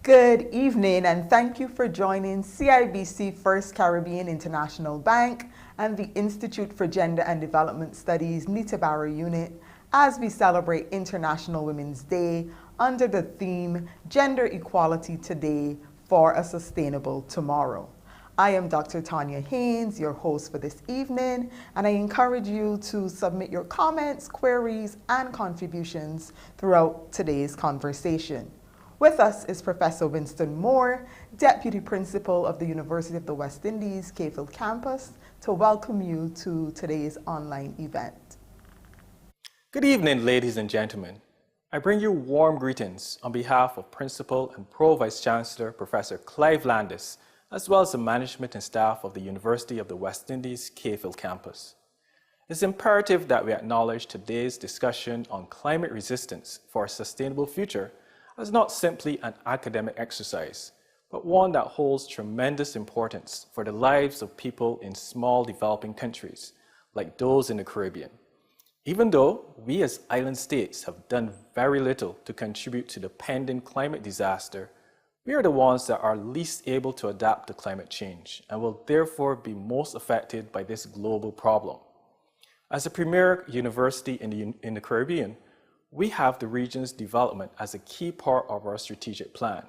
Good evening, and thank you for joining CIBC First Caribbean International Bank and the Institute for Gender and Development Studies Nita Barrow Unit as we celebrate International Women's Day under the theme Gender Equality Today for a Sustainable Tomorrow. I am Dr. Tonya Haynes, your host for this evening, and I encourage you to submit your comments, queries, and contributions throughout today's conversation. With us is Professor Winston Moore, Deputy Principal of the University of the West Indies, Keithlin campus, to welcome you to today's online event. Good evening, ladies and gentlemen. I bring you warm greetings on behalf of Principal and Pro-Vice Chancellor Professor Clive Landis, as well as the management and staff of the University of the West Indies, Keithlin campus. It's imperative that we acknowledge today's discussion on climate resistance for a sustainable future as not simply an academic exercise, but one that holds tremendous importance for the lives of people in small developing countries, like those in the Caribbean. Even though we as island states have done very little to contribute to the pending climate disaster, we are the ones that are least able to adapt to climate change and will therefore be most affected by this global problem. As a premier university in the Caribbean, we have the region's development as a key part of our strategic plan,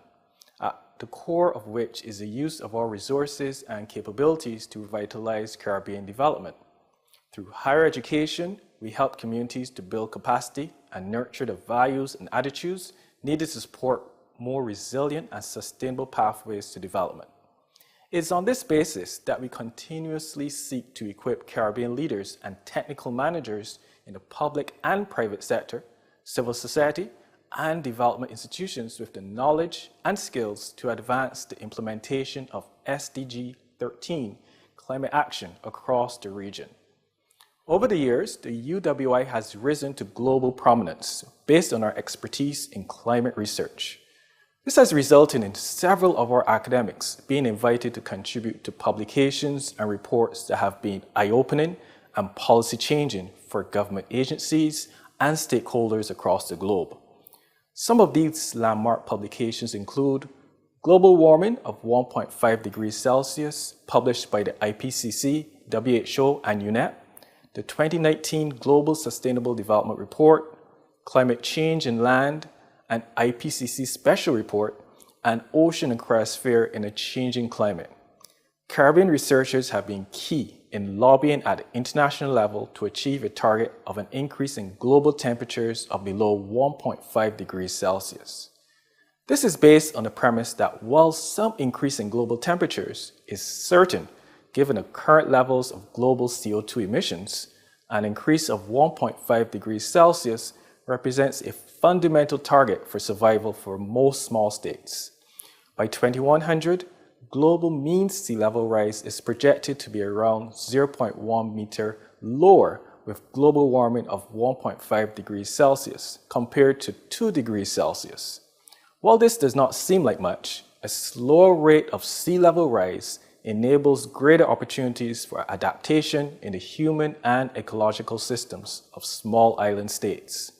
at the core of which is the use of our resources and capabilities to revitalize Caribbean development. Through higher education, we help communities to build capacity and nurture the values and attitudes needed to support more resilient and sustainable pathways to development. It's on this basis that we continuously seek to equip Caribbean leaders and technical managers in the public and private sector, civil society, and development institutions with the knowledge and skills to advance the implementation of SDG 13 climate action across the region. Over the years, the UWI has risen to global prominence based on our expertise in climate research. This has resulted in several of our academics being invited to contribute to publications and reports that have been eye-opening and policy-changing for government agencies and stakeholders across the globe. Some of these landmark publications include Global Warming of 1.5 degrees Celsius, published by the IPCC, WHO, and UNEP, the 2019 Global Sustainable Development Report, Climate Change in Land, an IPCC Special Report, and Ocean and Cryosphere in a Changing Climate. Caribbean researchers have been key in lobbying at the international level to achieve a target of an increase in global temperatures of below 1.5 degrees Celsius. This is based on the premise that while some increase in global temperatures is certain, given the current levels of global CO2 emissions, an increase of 1.5 degrees Celsius represents a fundamental target for survival for most small states. By 2100, global mean sea level rise is projected to be around 0.1 meter lower with global warming of 1.5 degrees Celsius compared to 2 degrees Celsius. While this does not seem like much, a slower rate of sea level rise enables greater opportunities for adaptation in the human and ecological systems of small island states.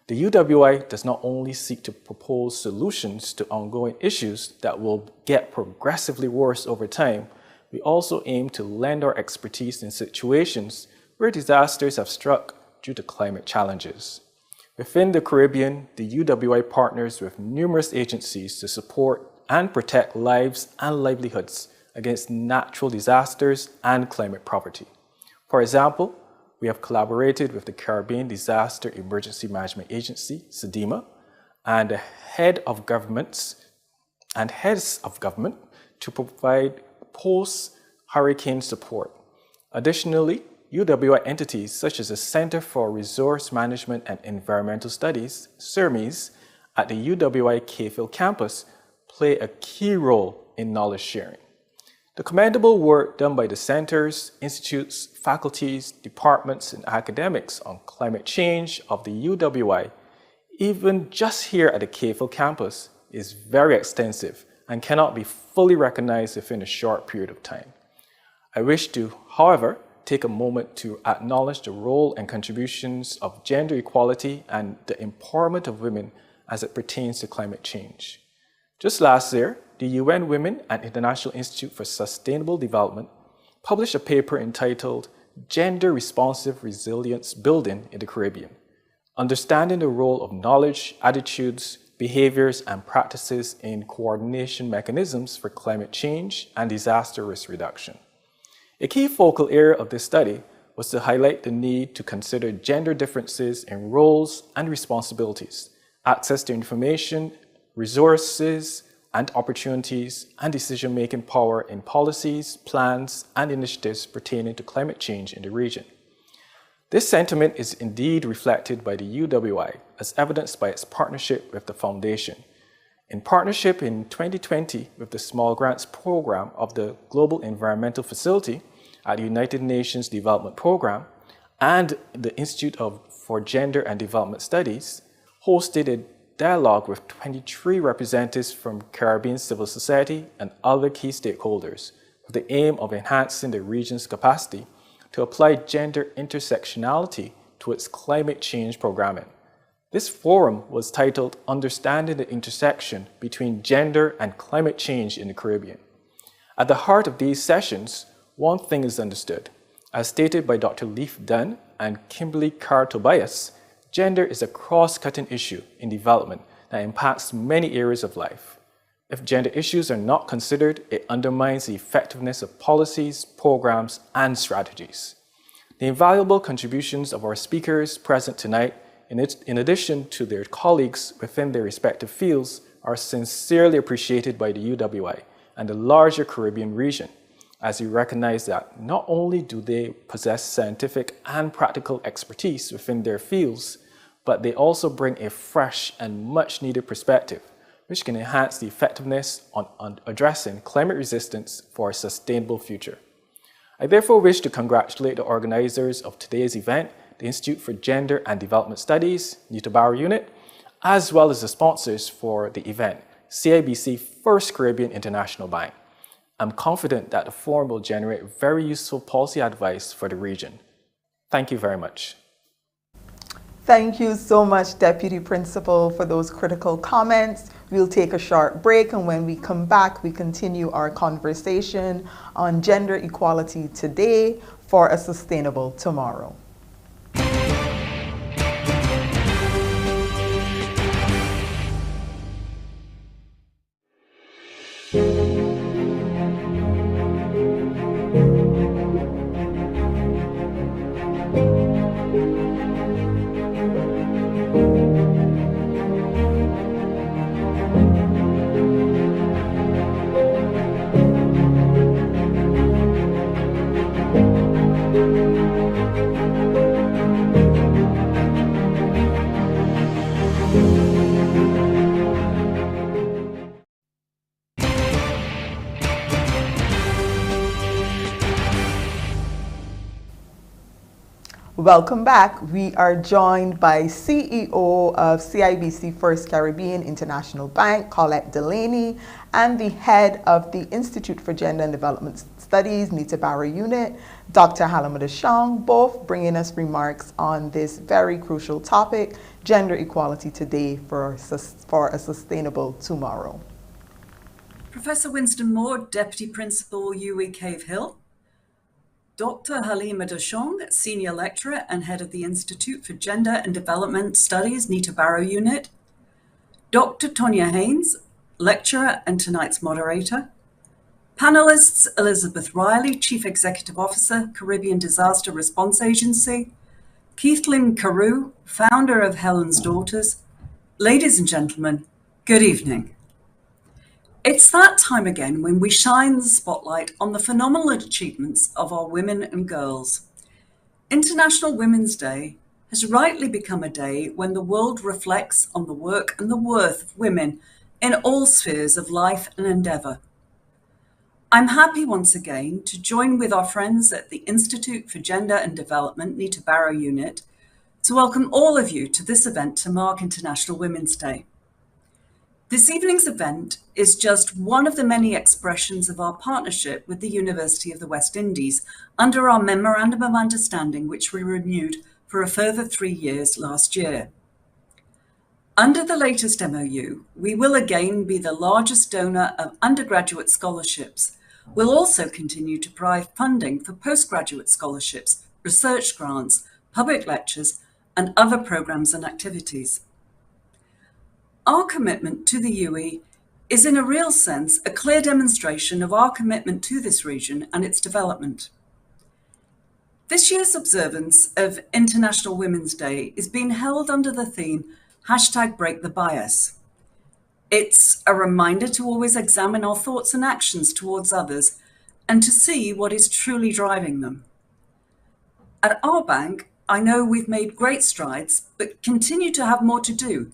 The UWI does not only seek to propose solutions to ongoing issues that will get progressively worse over time, we also aim to lend our expertise in situations where disasters have struck due to climate challenges. Within the Caribbean, the UWI partners with numerous agencies to support and protect lives and livelihoods against natural disasters and climate poverty. For example, we have collaborated with the Caribbean Disaster Emergency Management Agency, CDEMA, and the heads of government to provide post-hurricane support. Additionally, UWI entities such as the Center for Resource Management and Environmental Studies, CIRMES, at the UWI Keithlin campus play a key role in knowledge sharing. The commendable work done by the centers, institutes, faculties, departments, and academics on climate change of the UWI, even just here at the Keithlin campus, is very extensive and cannot be fully recognized within a short period of time. I wish to, however, take a moment to acknowledge the role and contributions of gender equality and the empowerment of women as it pertains to climate change. Just last year, the UN Women and International Institute for Sustainable Development published a paper entitled Gender Responsive Resilience Building in the Caribbean, understanding the role of knowledge, attitudes, behaviors, and practices in coordination mechanisms for climate change and disaster risk reduction. A key focal area of this study was to highlight the need to consider gender differences in roles and responsibilities, access to information, resources, and opportunities, and decision-making power in policies, plans, and initiatives pertaining to climate change in the region. This sentiment is indeed reflected by the UWI, as evidenced by its partnership with the Foundation. In partnership in 2020 with the Small Grants Program of the Global Environmental Facility at the United Nations Development Program and the Institute for Gender and Development Studies, hosted a dialogue with 23 representatives from Caribbean civil society and other key stakeholders with the aim of enhancing the region's capacity to apply gender intersectionality to its climate change programming. This forum was titled Understanding the Intersection Between Gender and Climate Change in the Caribbean. At the heart of these sessions, one thing is understood. As stated by Dr. Leif Dunn and Kimberly Carr-Tobias, gender is a cross-cutting issue in development that impacts many areas of life. If gender issues are not considered, it undermines the effectiveness of policies, programs, and strategies. The invaluable contributions of our speakers present tonight, in addition to their colleagues within their respective fields, are sincerely appreciated by the UWI and the larger Caribbean region, as we recognize that not only do they possess scientific and practical expertise within their fields, but they also bring a fresh and much needed perspective, which can enhance the effectiveness on addressing climate resistance for a sustainable future. I therefore wish to congratulate the organizers of today's event, the Institute for Gender and Development Studies, Nita Barrow Unit, as well as the sponsors for the event, CIBC First Caribbean International Bank. I'm confident that the forum will generate very useful policy advice for the region. Thank you very much. Thank you so much, Deputy Principal, for those critical comments. We'll take a short break, and when we come back, we continue our conversation on gender equality today for a sustainable tomorrow. Welcome back. We are joined by CEO of CIBC First Caribbean International Bank, Colette Delaney, and the head of the Institute for Gender and Development Studies, Nita Barrow Unit, Dr. Helen, both bringing us remarks on this very crucial topic, gender equality today for a sustainable tomorrow. Professor Winston Moore, Deputy Principal, UWI Cave Hill. Dr. Halima Dashong, Senior Lecturer and Head of the Institute for Gender and Development Studies, Nita Barrow Unit. Dr. Tonya Haynes, Lecturer and tonight's Moderator. Panelists, Elizabeth Riley, Chief Executive Officer, Caribbean Disaster Response Agency. Keithlin Caroo, Founder of Helen's Daughters. Ladies and gentlemen, good evening. It's that time again when we shine the spotlight on the phenomenal achievements of our women and girls. International Women's Day has rightly become a day when the world reflects on the work and the worth of women in all spheres of life and endeavour. I'm happy once again to join with our friends at the Institute for Gender and Development, Nita Barrow Unit, to welcome all of you to this event to mark International Women's Day. This evening's event is just one of the many expressions of our partnership with the University of the West Indies under our Memorandum of Understanding, which we renewed for a further 3 years last year. Under the latest MOU, we will again be the largest donor of undergraduate scholarships. We'll also continue to provide funding for postgraduate scholarships, research grants, public lectures, and other programs and activities. Our commitment to the UE is in a real sense a clear demonstration of our commitment to this region and its development. This year's observance of International Women's Day is being held under the theme #BreakTheBias. It's a reminder to always examine our thoughts and actions towards others and to see what is truly driving them. At our bank, I know we've made great strides, but continue to have more to do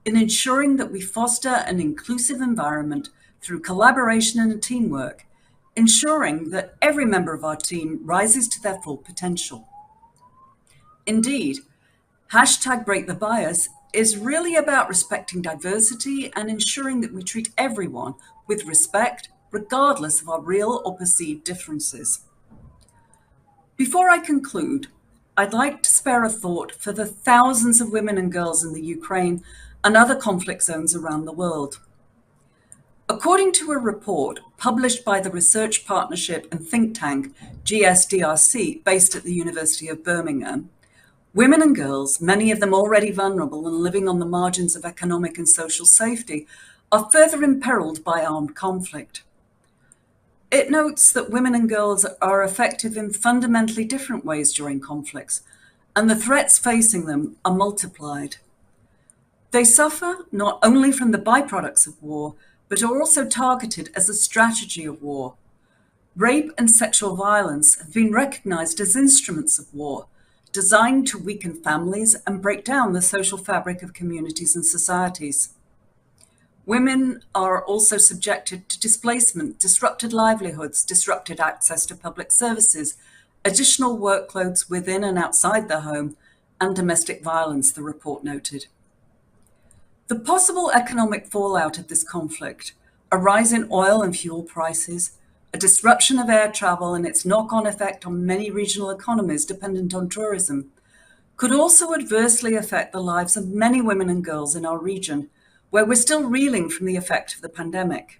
in ensuring that we foster an inclusive environment through collaboration and teamwork, ensuring that every member of our team rises to their full potential. Indeed, #BreakTheBias is really about respecting diversity and ensuring that we treat everyone with respect, regardless of our real or perceived differences. Before I conclude, I'd like to spare a thought for the thousands of women and girls in the Ukraine and other conflict zones around the world. According to a report published by the research partnership and think tank GSDRC, based at the University of Birmingham, women and girls, many of them already vulnerable and living on the margins of economic and social safety, are further imperiled by armed conflict. It notes that women and girls are affected in fundamentally different ways during conflicts, and the threats facing them are multiplied. They suffer not only from the byproducts of war, but are also targeted as a strategy of war. Rape and sexual violence have been recognized as instruments of war, designed to weaken families and break down the social fabric of communities and societies. Women are also subjected to displacement, disrupted livelihoods, disrupted access to public services, additional workloads within and outside the home, and domestic violence, the report noted. The possible economic fallout of this conflict, a rise in oil and fuel prices, a disruption of air travel and its knock-on effect on many regional economies dependent on tourism, could also adversely affect the lives of many women and girls in our region, where we're still reeling from the effect of the pandemic.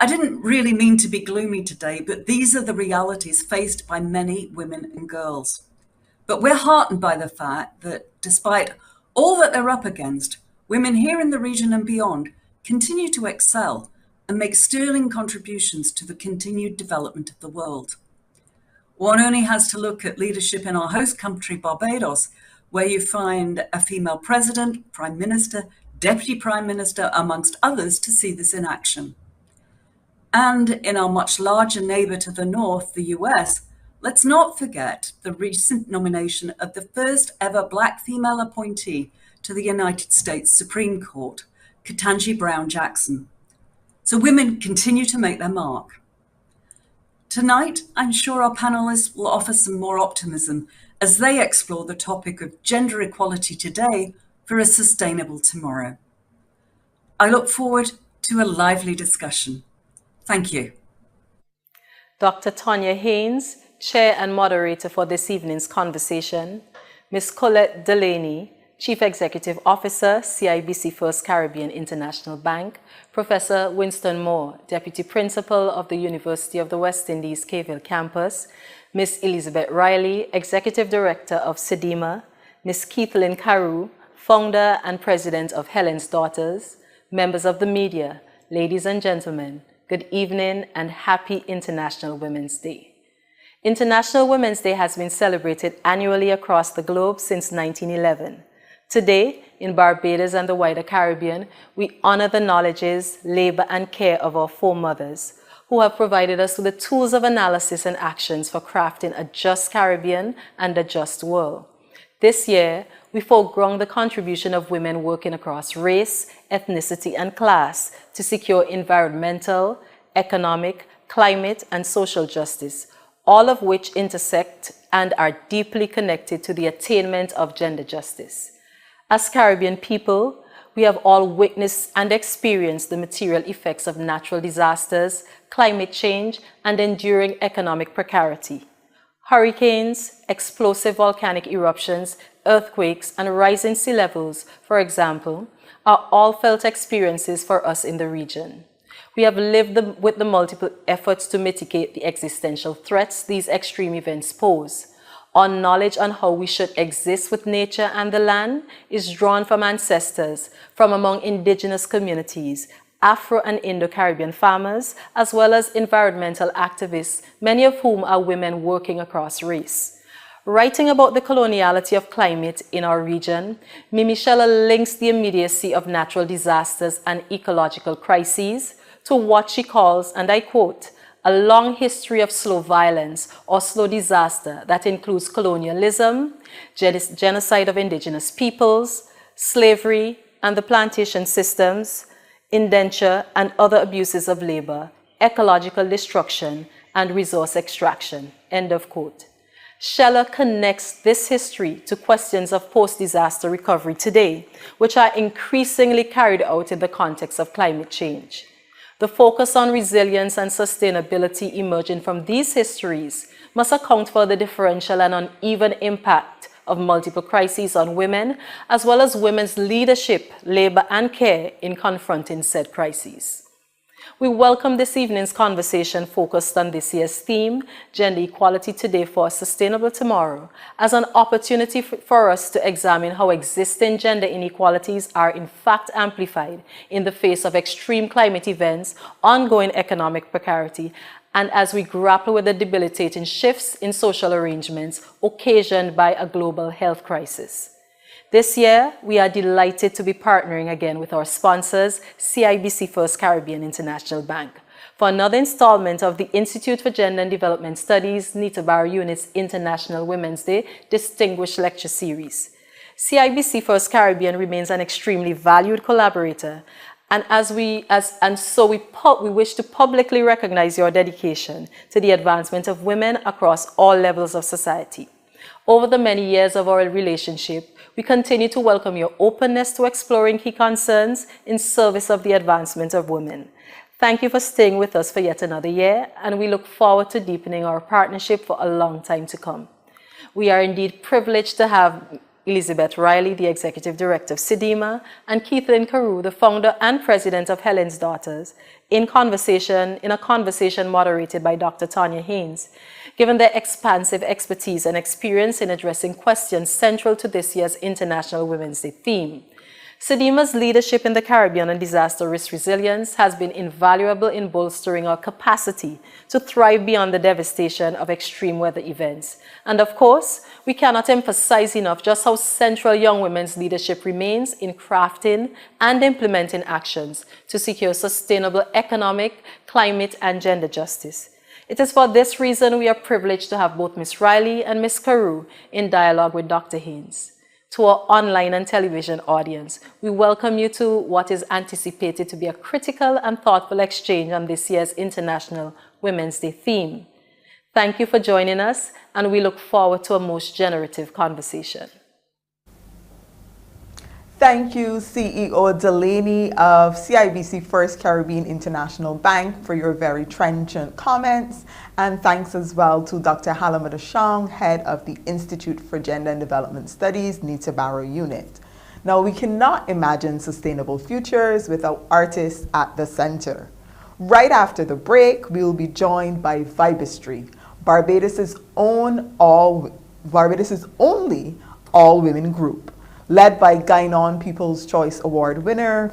I didn't really mean to be gloomy today, but these are the realities faced by many women and girls. But we're heartened by the fact that despite all that they're up against, women here in the region and beyond continue to excel and make sterling contributions to the continued development of the world. One only has to look at leadership in our host country, Barbados, where you find a female president, prime minister, deputy prime minister, amongst others, to see this in action. And in our much larger neighbor to the north, the US, let's not forget the recent nomination of the first ever Black female appointee to the United States Supreme Court, Ketanji Brown Jackson. So women continue to make their mark. Tonight, I'm sure our panelists will offer some more optimism as they explore the topic of gender equality today for a sustainable tomorrow. I look forward to a lively discussion. Thank you. Dr. Tonya Haynes, Chair and Moderator for this evening's conversation, Ms. Colette Delaney, Chief Executive Officer, CIBC First Caribbean International Bank, Professor Winston Moore, Deputy Principal of the University of the West Indies Keithlin Campus, Ms. Elizabeth Riley, Executive Director of CDEMA, Ms. Keithlin Caroo, Founder and President of Helen's Daughters, members of the media, ladies and gentlemen, good evening and happy International Women's Day. International Women's Day has been celebrated annually across the globe since 1911. Today, in Barbados and the wider Caribbean, we honor the knowledges, labor, and care of our foremothers, who have provided us with the tools of analysis and actions for crafting a just Caribbean and a just world. This year, we foreground the contribution of women working across race, ethnicity, and class to secure environmental, economic, climate, and social justice, all of which intersect and are deeply connected to the attainment of gender justice. As Caribbean people, we have all witnessed and experienced the material effects of natural disasters, climate change, and enduring economic precarity. Hurricanes, explosive volcanic eruptions, earthquakes, and rising sea levels, for example, are all felt experiences for us in the region. We have lived with the multiple efforts to mitigate the existential threats these extreme events pose. Our knowledge on how we should exist with nature and the land is drawn from ancestors, from among indigenous communities, Afro and Indo-Caribbean farmers, as well as environmental activists, many of whom are women working across race. Writing about the coloniality of climate in our region, Mimi Sheller links the immediacy of natural disasters and ecological crises to what she calls, and I quote, a long history of slow violence or slow disaster that includes colonialism, genocide of indigenous peoples, slavery and the plantation systems, indenture and other abuses of labor, ecological destruction, and resource extraction, end of quote. Sheller connects this history to questions of post-disaster recovery today, which are increasingly carried out in the context of climate change. The focus on resilience and sustainability emerging from these histories must account for the differential and uneven impact of multiple crises on women, as well as women's leadership, labor, and care in confronting said crises. We welcome this evening's conversation focused on this year's theme, Gender Equality Today for a Sustainable Tomorrow, as an opportunity for us to examine how existing gender inequalities are in fact amplified in the face of extreme climate events, ongoing economic precarity, and as we grapple with the debilitating shifts in social arrangements occasioned by a global health crisis. This year, we are delighted to be partnering again with our sponsors, CIBC First Caribbean International Bank, for another installment of the Institute for Gender and Development Studies, Nita Barrow Unit's International Women's Day Distinguished Lecture Series. CIBC First Caribbean remains an extremely valued collaborator, and so we wish to publicly recognize your dedication to the advancement of women across all levels of society. Over the many years of our relationship, we continue to welcome your openness to exploring key concerns in service of the advancement of women. Thank you for staying with us for yet another year, and we look forward to deepening our partnership for a long time to come. We are indeed privileged to have Elizabeth Riley, the Executive Director of CDEMA, and Keithlin Caroo, the founder and president of Helen's Daughters, in a conversation moderated by Dr. Tonya Haynes, given their expansive expertise and experience in addressing questions central to this year's International Women's Day theme. CDEMA's leadership in the Caribbean and disaster risk resilience has been invaluable in bolstering our capacity to thrive beyond the devastation of extreme weather events. And of course, we cannot emphasize enough just how central young women's leadership remains in crafting and implementing actions to secure sustainable economic, climate, and gender justice. It is for this reason we are privileged to have both Ms. Riley and Ms. Caroo in dialogue with Dr. Haynes. To our online and television audience, we welcome you to what is anticipated to be a critical and thoughtful exchange on this year's International Women's Day theme. Thank you for joining us, and we look forward to a most generative conversation. Thank you, CEO Delaney of CIBC First Caribbean International Bank, for your very trenchant comments. And thanks as well to Dr. Helen, head of the Institute for Gender and Development Studies, Nita Barrow Unit. Now, we cannot imagine sustainable futures without artists at the center. Right after the break, we will be joined by Vibistry, Barbados' only all-women group, led by Guynon People's Choice Award winner,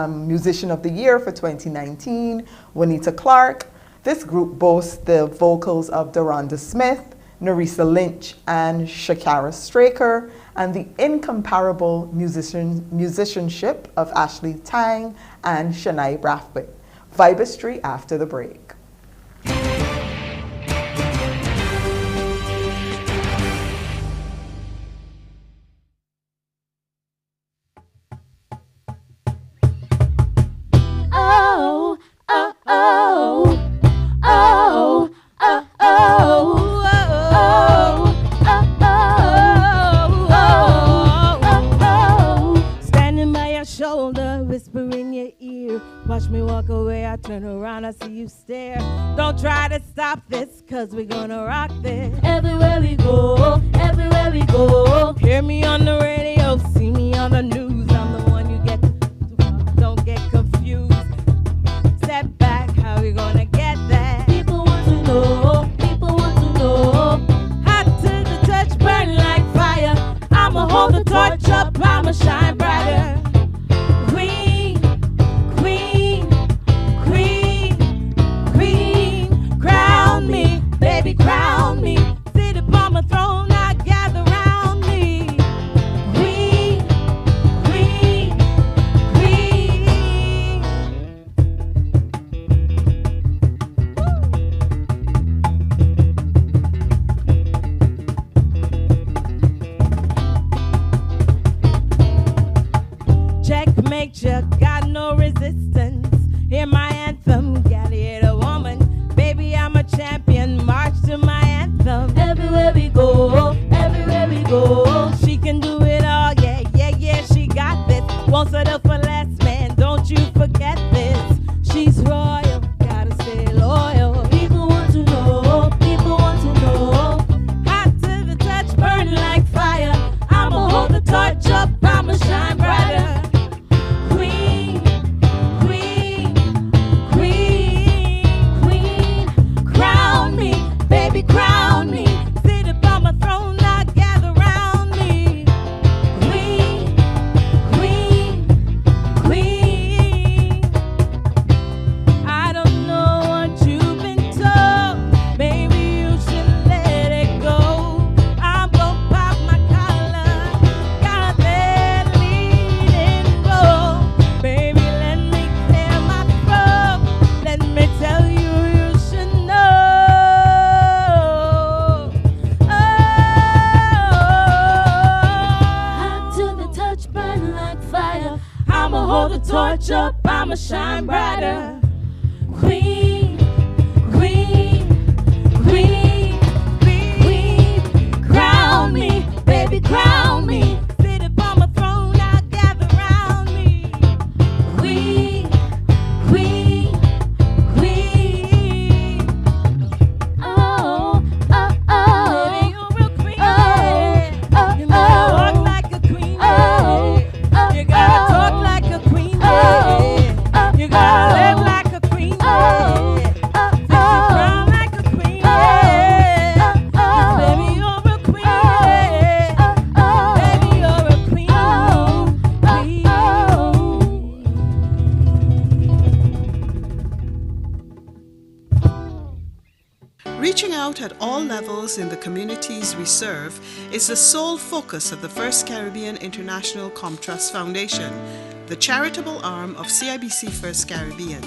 Musician of the Year for 2019, Juanita Clark. This group boasts the vocals of Doronda Smith, Nerissa Lynch, and Shakara Straker, and the incomparable musicianship of Ashley Tang and Shania Brathwaite. Vibistry after the break. Watch me walk away, I turn around, I see you stare. Don't try to stop this, cause we're gonna rock this. Everywhere we go, everywhere we go. Hear me on the radio, see me on the news. I'm the one you get to, don't get confused. Step back, how we gonna get there? People want to know, people want to know. Hot to the touch, burn like fire. I'ma hold the torch up, I'ma shine brighter. Queen, queen, queen, queen, crown me, baby, crown me. Sit upon my throne, I gather round me. Queen, queen, queen. Checkmate, you got no resistance. Hear my anthem, gladiator woman. Baby, I'm a champion, march to my anthem. Everywhere we go, everywhere we go. She can do it all, yeah, yeah, yeah, she got this. Won't settle for less, man, don't you forget this. She's royal, gotta stay loyal. People want to know, people want to know. Hot to the touch, burn like fire. I'ma hold the torch up, I'ma shine brighter. Queen, queen, queen, queen, crown me, baby, crown me. Sit upon my throne, I gather round me. Queen, queen, queen. I don't know what you've been told. Maybe you should let it go. I'm gonna pop my collar. Got that leading role. Baby, let me clear my throat. Let me tell you, you should know. Hot to the touch, burn like fire. I'ma hold the torch up, I'ma shine brighter. Queen, queen, queen, queen, crown me, baby, crown me. Sit upon my throne, I gather round me. Queen, queen, queen. Oh, oh, oh. Baby, you're a queen. Oh, you gotta walk like a queen. Oh, you gotta talk like a queen. Oh, you gotta live like a queen. Oh, sit your crown like a queen. Baby, you're a queen. Baby, you're a queen. Reaching out at all levels in the communities we serve is the sole focus of the First Caribbean International Comtrust Foundation, the charitable arm of CIBC First Caribbean.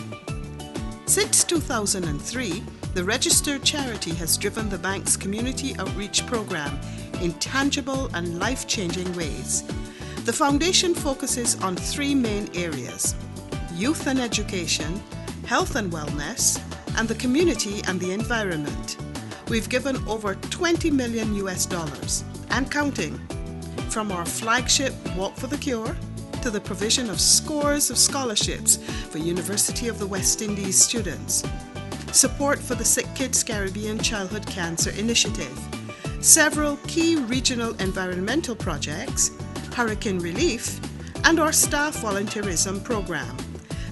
Since 2003, the registered charity has driven the bank's community outreach program in tangible and life-changing ways. The foundation focuses on three main areas: youth and education, health and wellness, and the community and the environment. We've given over $20 million and counting, from our flagship Walk for the Cure to the provision of scores of scholarships for University of the West Indies students, support for the Sick Kids Caribbean Childhood Cancer Initiative, several key regional environmental projects, hurricane relief, and our staff volunteerism program.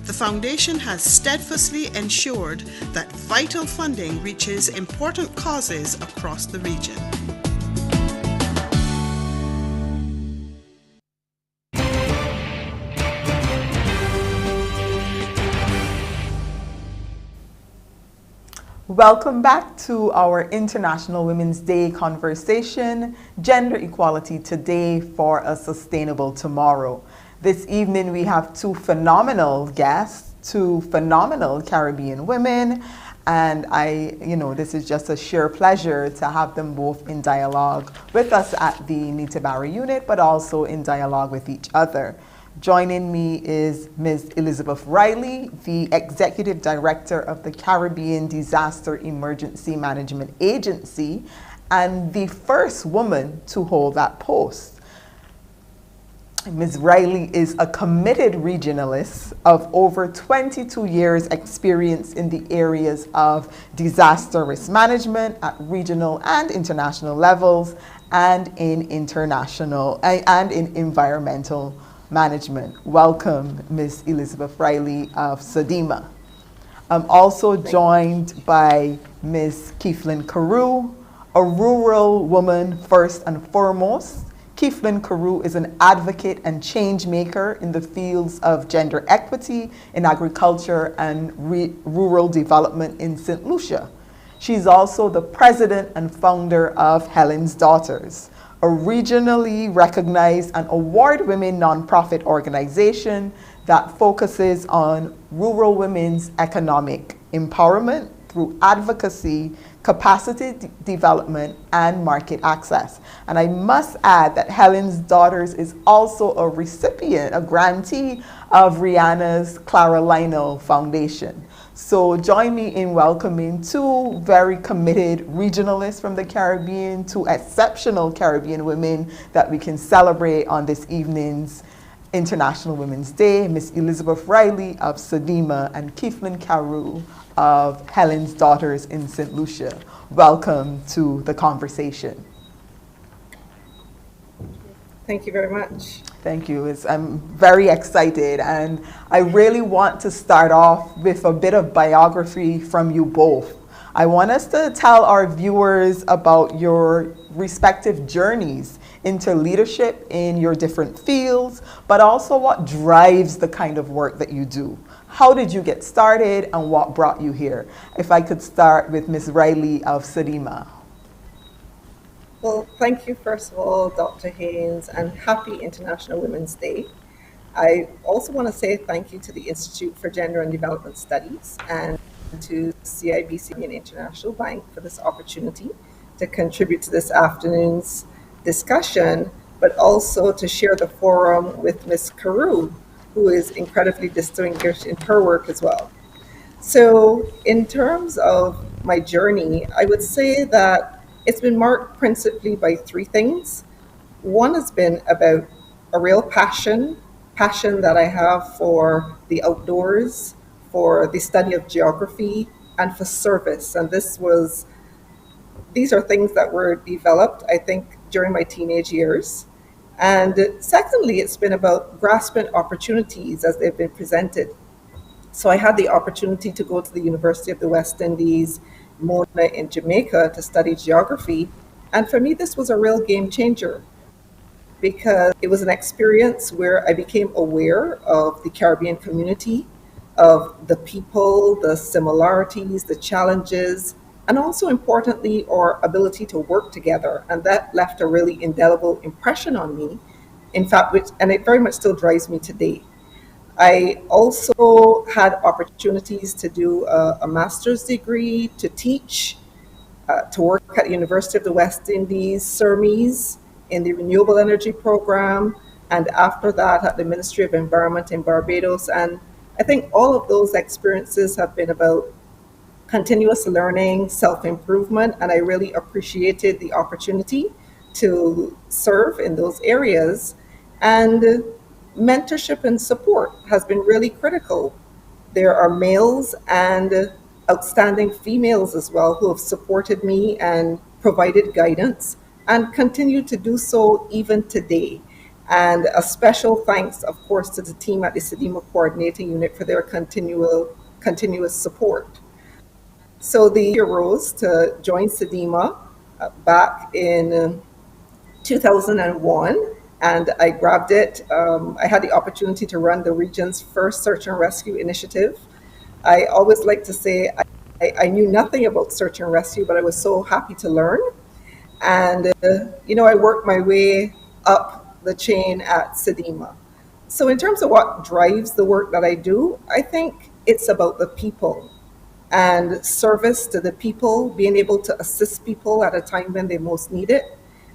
The Foundation has steadfastly ensured that vital funding reaches important causes across the region. Welcome back to our International Women's Day conversation, Gender Equality Today for a Sustainable Tomorrow. This evening we have two phenomenal guests, two phenomenal Caribbean women, and this is just a sheer pleasure to have them both in dialogue with us at the Nita Barrow Unit, but also in dialogue with each other. Joining me is Ms. Elizabeth Riley, the Executive Director of the Caribbean Disaster Emergency Management Agency, and the first woman to hold that post. Ms. Riley is a committed regionalist of over 22 years experience in the areas of disaster risk management at regional and international levels and in environmental management. Welcome, Ms. Elizabeth Riley of CDEMA. I'm also joined by Ms. Keithlin Caroo, a rural woman first and foremost. Keithlin Caroo is an advocate and change maker in the fields of gender equity in agriculture and rural development in St. Lucia. She's also the president and founder of Helen's Daughters, a regionally recognized and award-winning nonprofit organization that focuses on rural women's economic empowerment through advocacy, capacity development, and market access. And I must add that Helen's Daughters is also a recipient, a grantee of Rihanna's Clara Lionel Foundation. So join me in welcoming two very committed regionalists from the Caribbean, two exceptional Caribbean women that we can celebrate on this evening's International Women's Day, Ms. Elizabeth Riley of CDEMA and Keithlin Caroo of Helen's Daughters in St. Lucia. Welcome to the conversation. Thank you very much. Thank you. I'm very excited, and I really want to start off with a bit of biography from you both. I want us to tell our viewers about your respective journeys into leadership in your different fields, but also what drives the kind of work that you do. How did you get started and what brought you here? If I could start with Ms. Riley of CDEMA. Well, thank you, first of all, Dr. Haynes, and happy International Women's Day. I also want to say thank you to the Institute for Gender and Development Studies and to CIBC and International Bank for this opportunity to contribute to this afternoon's discussion, but also to share the forum with Ms. Caroo, who is incredibly distinguished in her work as well. So in terms of my journey, I would say that it's been marked principally by three things. One has been about a real passion that I have for the outdoors, for the study of geography, and for service. And these are things that were developed, I think, during my teenage years. And secondly, it's been about grasping opportunities as they've been presented. So I had the opportunity to go to the University of the West Indies, Mona in Jamaica, to study geography. And for me, this was a real game changer because it was an experience where I became aware of the Caribbean community, of the people, the similarities, the challenges, and also importantly, our ability to work together. And that left a really indelible impression on me, in fact, and it very much still drives me today. I also had opportunities to do a master's degree, to teach, to work at the University of the West Indies, CIRMES, in the Renewable Energy Program, and after that at the Ministry of Environment in Barbados. And I think all of those experiences have been about continuous learning, self-improvement, and I really appreciated the opportunity to serve in those areas. And mentorship and support has been really critical. There are males and outstanding females as well who have supported me and provided guidance and continue to do so even today. And a special thanks, of course, to the team at the CDEMA Coordinating Unit for their continuous support. So the arose to join CDEMA back in 2001, and I grabbed it. I had the opportunity to run the region's first search and rescue initiative. I always like to say I knew nothing about search and rescue, but I was so happy to learn. And, I worked my way up the chain at CDEMA. So in terms of what drives the work that I do, I think it's about the people and service to the people, being able to assist people at a time when they most need it.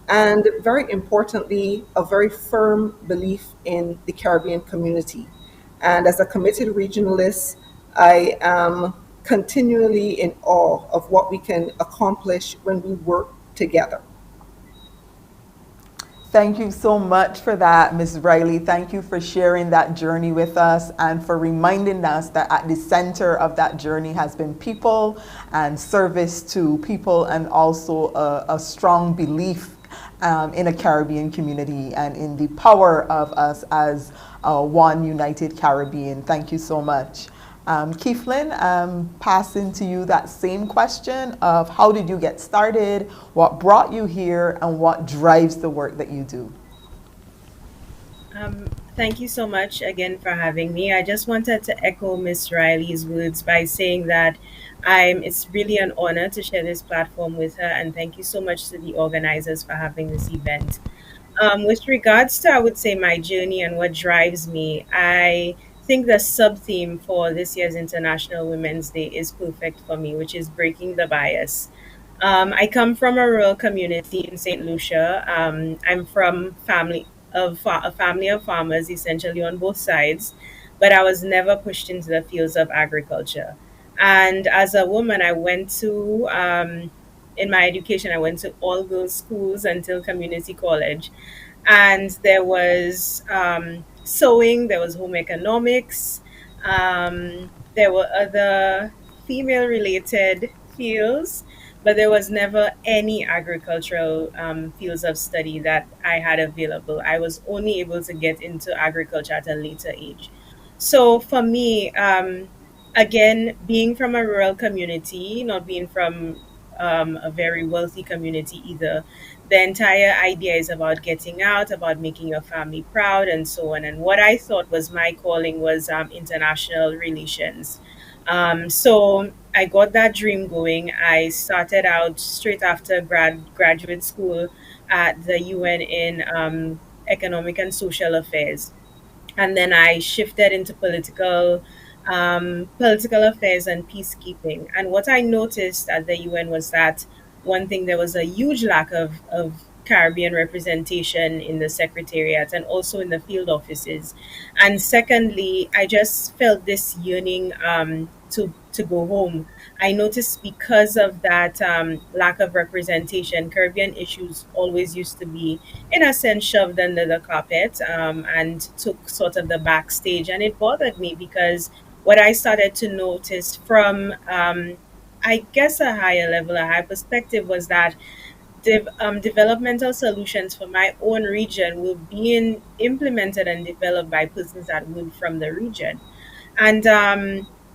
And very importantly, a very firm belief in the Caribbean community. And as a committed regionalist, I am continually in awe of what we can accomplish when we work together. Thank you so much for that, Ms. Riley. Thank you for sharing that journey with us and for reminding us that at the center of that journey has been people and service to people, and also a strong belief in a Caribbean community and in the power of us as one united Caribbean. Thank you so much. Keithlin, passing to you that same question of how did you get started, what brought you here, and what drives the work that you do? Thank you so much again for having me. I just wanted to echo Ms. Riley's words by saying that it's really an honor to share this platform with her, and thank you so much to the organizers for having this event. With regards to, I would say, my journey and what drives me, I think the sub-theme for this year's International Women's Day is perfect for me, which is breaking the bias. I come from a rural community in St. Lucia. I'm from a family of farmers, essentially on both sides, but I was never pushed into the fields of agriculture. And as a woman, I went to, in my education, I went to all girls schools until community college. And there was sewing, there was home economics, there were other female related fields, but there was never any agricultural fields of study that I had available. I was only able to get into agriculture at a later age. So for me, again, being from a rural community, not being from a very wealthy community either, the entire idea is about getting out, about making your family proud, and so on. And what I thought was my calling was international relations. So I got that dream going. I started out straight after graduate school at the UN in economic and social affairs. And then I shifted into political affairs and peacekeeping. And what I noticed at the UN was that one thing, there was a huge lack of Caribbean representation in the secretariat and also in the field offices. And secondly, I just felt this yearning to go home. I noticed because of that lack of representation, Caribbean issues always used to be, in a sense, shoved under the carpet and took sort of the backstage. And it bothered me because what I started to notice from, I guess, a higher level, a higher perspective, was that developmental solutions for my own region were being implemented and developed by persons that moved from the region. And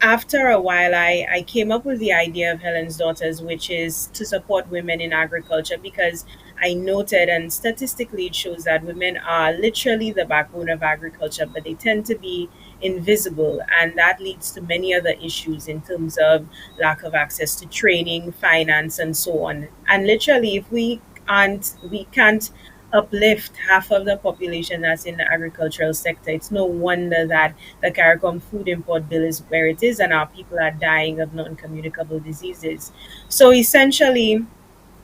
after a while, I came up with the idea of Helen's Daughters, which is to support women in agriculture, because I noted, and statistically it shows, that women are literally the backbone of agriculture, but they tend to be invisible, and that leads to many other issues in terms of lack of access to training, finance, and so on. And literally, if we can't uplift half of the population that's in the agricultural sector, it's no wonder that the CARICOM food import bill is where it is and our people are dying of non-communicable diseases. So essentially,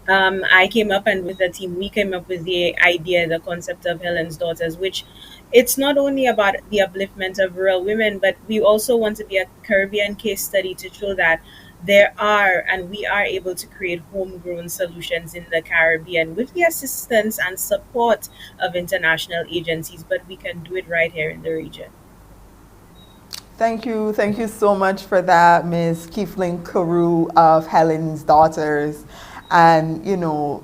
I came up, and with the team, we came up with the idea, the concept of Helen's Daughters, which it's not only about the upliftment of rural women, but we also want to be a Caribbean case study to show that there are, and we are able to create homegrown solutions in the Caribbean with the assistance and support of international agencies, but we can do it right here in the region. Thank you so much for that, Ms. Keithlin Caroo of Helen's Daughters. And, you know,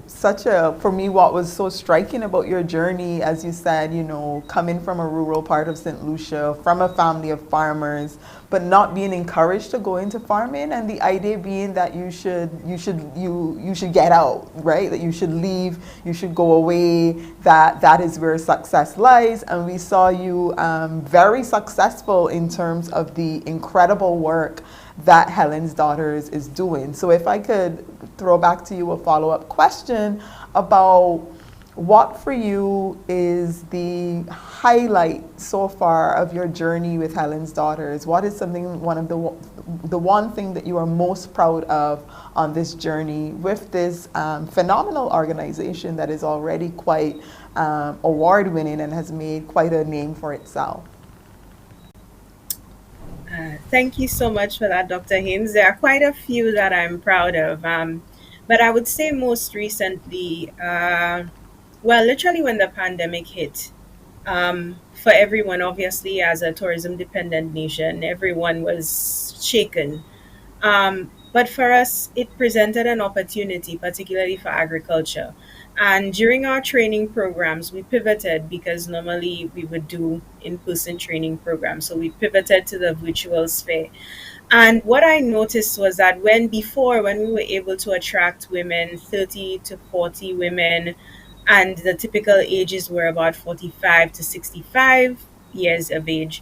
for me, what was so striking about your journey, as you said, you know, coming from a rural part of St. Lucia, from a family of farmers, but not being encouraged to go into farming, and the idea being that you should get out, right? That you should leave, you should go away, that is where success lies. And we saw you very successful in terms of the incredible work that Helen's Daughters is doing. So if I could throw back to you a follow-up question about what for you is the highlight so far of your journey with Helen's Daughters? What is the one thing that you are most proud of on this journey with this phenomenal organization that is already quite award-winning and has made quite a name for itself? Thank you so much for that, Dr. Haynes. There are quite a few that I'm proud of, but I would say most recently, Well, literally when the pandemic hit, for everyone, obviously, as a tourism dependent nation, everyone was shaken. But for us, it presented an opportunity, particularly for agriculture. And during our training programs, we pivoted because normally we would do in person training programs. So we pivoted to the virtual sphere. And what I noticed was that when we were able to attract women, 30 to 40 women, and the typical ages were about 45 to 65 years of age.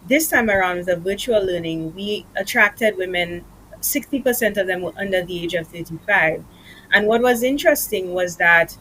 This time around with the virtual learning, we attracted women, 60% of them were under the age of 35. And what was interesting was that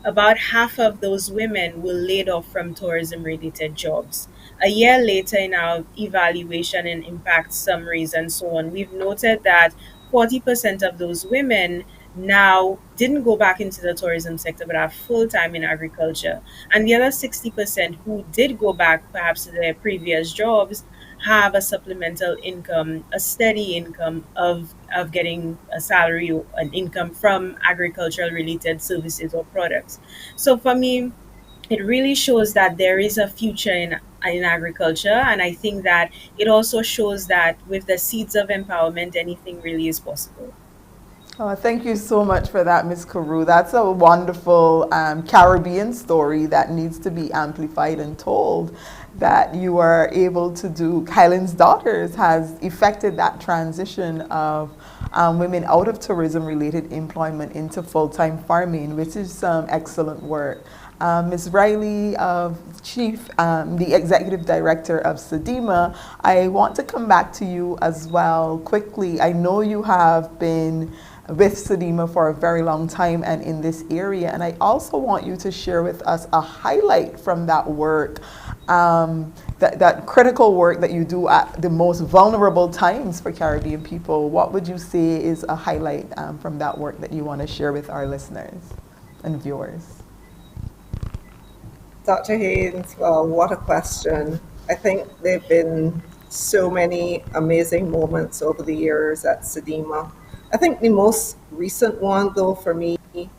about half of those women were laid off from tourism related jobs. A year later, in our evaluation and impact summaries and so on, we've noted that 40% of those women now didn't go back into the tourism sector but are full time in agriculture. And the other 60% who did go back perhaps to their previous jobs have a supplemental income, a steady income of getting a salary or an income from agricultural related services or products. So for me, it really shows that there is a future in agriculture, and I think that it also shows that with the seeds of empowerment, anything really is possible. Oh, thank you so much for that, Ms. Caroo. That's a wonderful Caribbean story that needs to be amplified and told, that you are able to do. Helen's Daughters has effected that transition of women out of tourism-related employment into full-time farming, which is some excellent work. Ms. Riley, the Executive Director of CDEMA, I want to come back to you as well quickly. I know you have been with CDEMA for a very long time and in this area, and I also want you to share with us a highlight from that work, that critical work that you do at the most vulnerable times for Caribbean people. What would you say is a highlight from that work that you want to share with our listeners and viewers? Dr. Haynes, well, what a question. I think there have been so many amazing moments over the years at CDEMA. I think the most recent one, though, for me, the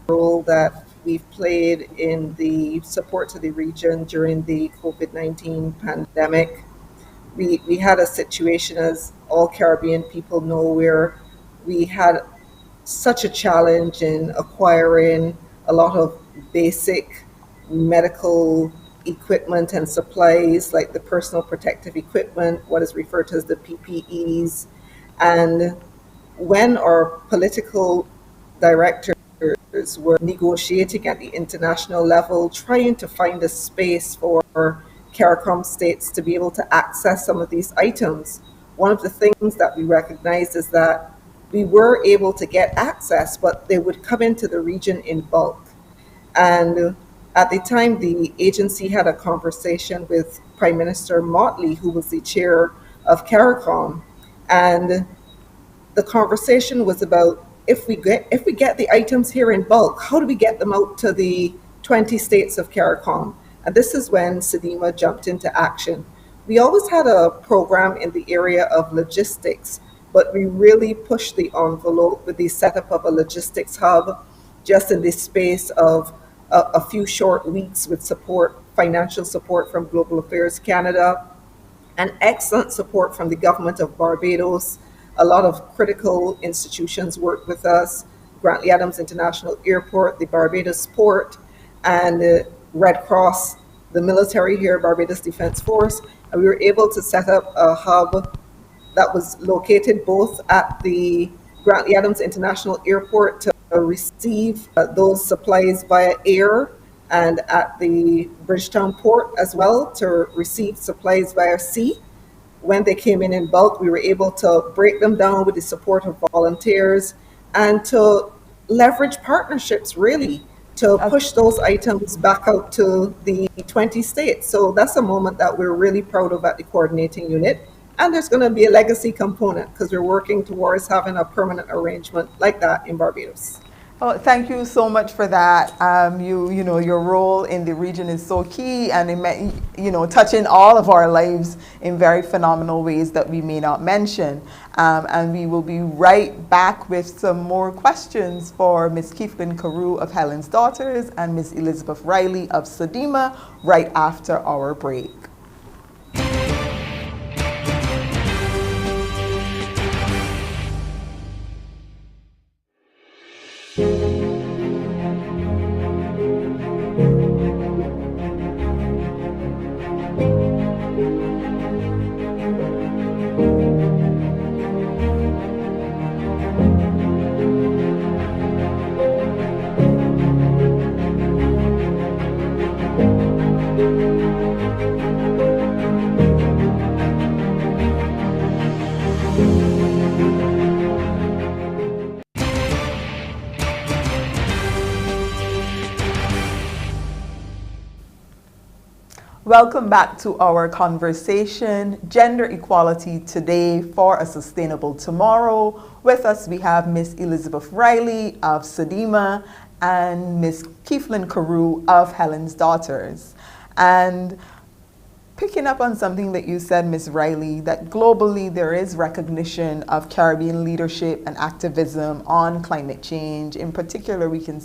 role that we've played in the support to the region during the COVID-19 pandemic. We had a situation, as all Caribbean people know, where we had such a challenge in acquiring a lot of basic medical equipment and supplies, like the personal protective equipment, what is referred to as the PPEs. And when our political directors were negotiating at the international level, trying to find a space for CARICOM states to be able to access some of these items, one of the things that we recognized is that we were able to get access, but they would come into the region in bulk. And at the time, the agency had a conversation with Prime Minister Motley, who was the chair of CARICOM, and the conversation was about, if we get the items here in bulk, how do we get them out to the 20 states of CARICOM? And this is when CDEMA jumped into action. We always had a program in the area of logistics, but we really pushed the envelope with the setup of a logistics hub just in the space of a few short weeks, with support, financial support from Global Affairs Canada, and excellent support from the government of Barbados. A lot of critical institutions worked with us: Grantley Adams International Airport, the Barbados Port, and the Red Cross, the military here, Barbados Defense Force. And we were able to set up a hub that was located both at the Grantley Adams International Airport to receive those supplies via air, and at the Bridgetown Port as well to receive supplies via sea. When they came in bulk, we were able to break them down with the support of volunteers and to leverage partnerships, really, to push those items back out to the 20 states. So that's a moment that we're really proud of at the coordinating unit. And there's going to be a legacy component because we're working towards having a permanent arrangement like that in Barbados. Oh, thank you so much for that. You know, your role in the region is so key, and it may, you know, touching all of our lives in very phenomenal ways that we may not mention. And we will be right back with some more questions for Ms. Keithlin Caroo of Helen's Daughters and Ms. Elizabeth Riley of CDEMA right after our break. Welcome back to our conversation, Gender Equality Today for a Sustainable Tomorrow. With us we have Ms. Elizabeth Riley of CDEMA and Ms. Keithlin Caroo of Helen's Daughters. And picking up on something that you said, Ms. Riley, that globally there is recognition of Caribbean leadership and activism on climate change. In particular, we can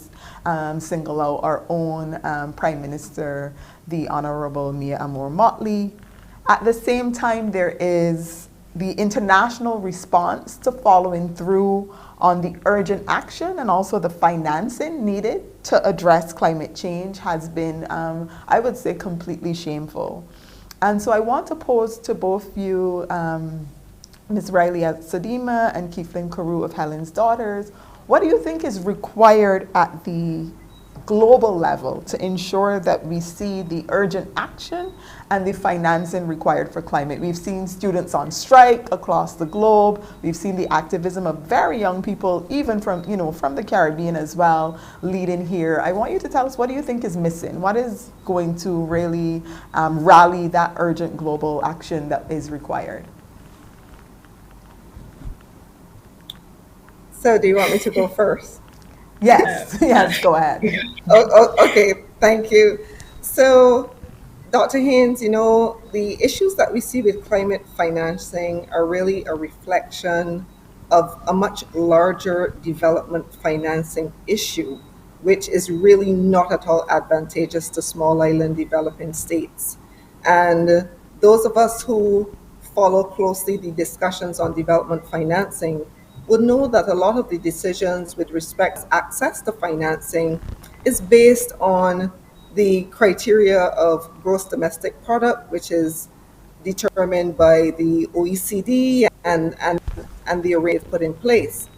single out our own Prime Minister, the Honorable Mia Motley. At the same time, there is the international response to following through on the urgent action, and also the financing needed to address climate change has been, I would say, completely shameful. And so I want to pose to both you, Ms. Riley at CDEMA and Keithlin Caroo of Helen's Daughters, what do you think is required at the global level to ensure that we see the urgent action and the financing required for climate? We've seen students on strike across the globe. We've seen the activism of very young people, even from, you know, from the Caribbean as well, leading here. I want you to tell us, what do you think is missing? What is going to really rally that urgent global action that is required? So do you want me to go first? Yes, yes, go ahead. Okay, thank you. So, Dr. Haynes, you know, the issues that we see with climate financing are really a reflection of a much larger development financing issue, which is really not at all advantageous to small island developing states. And those of us who follow closely the discussions on development financing would know that a lot of the decisions with respect to access to financing is based on the criteria of gross domestic product, which is determined by the OECD and the array put in place.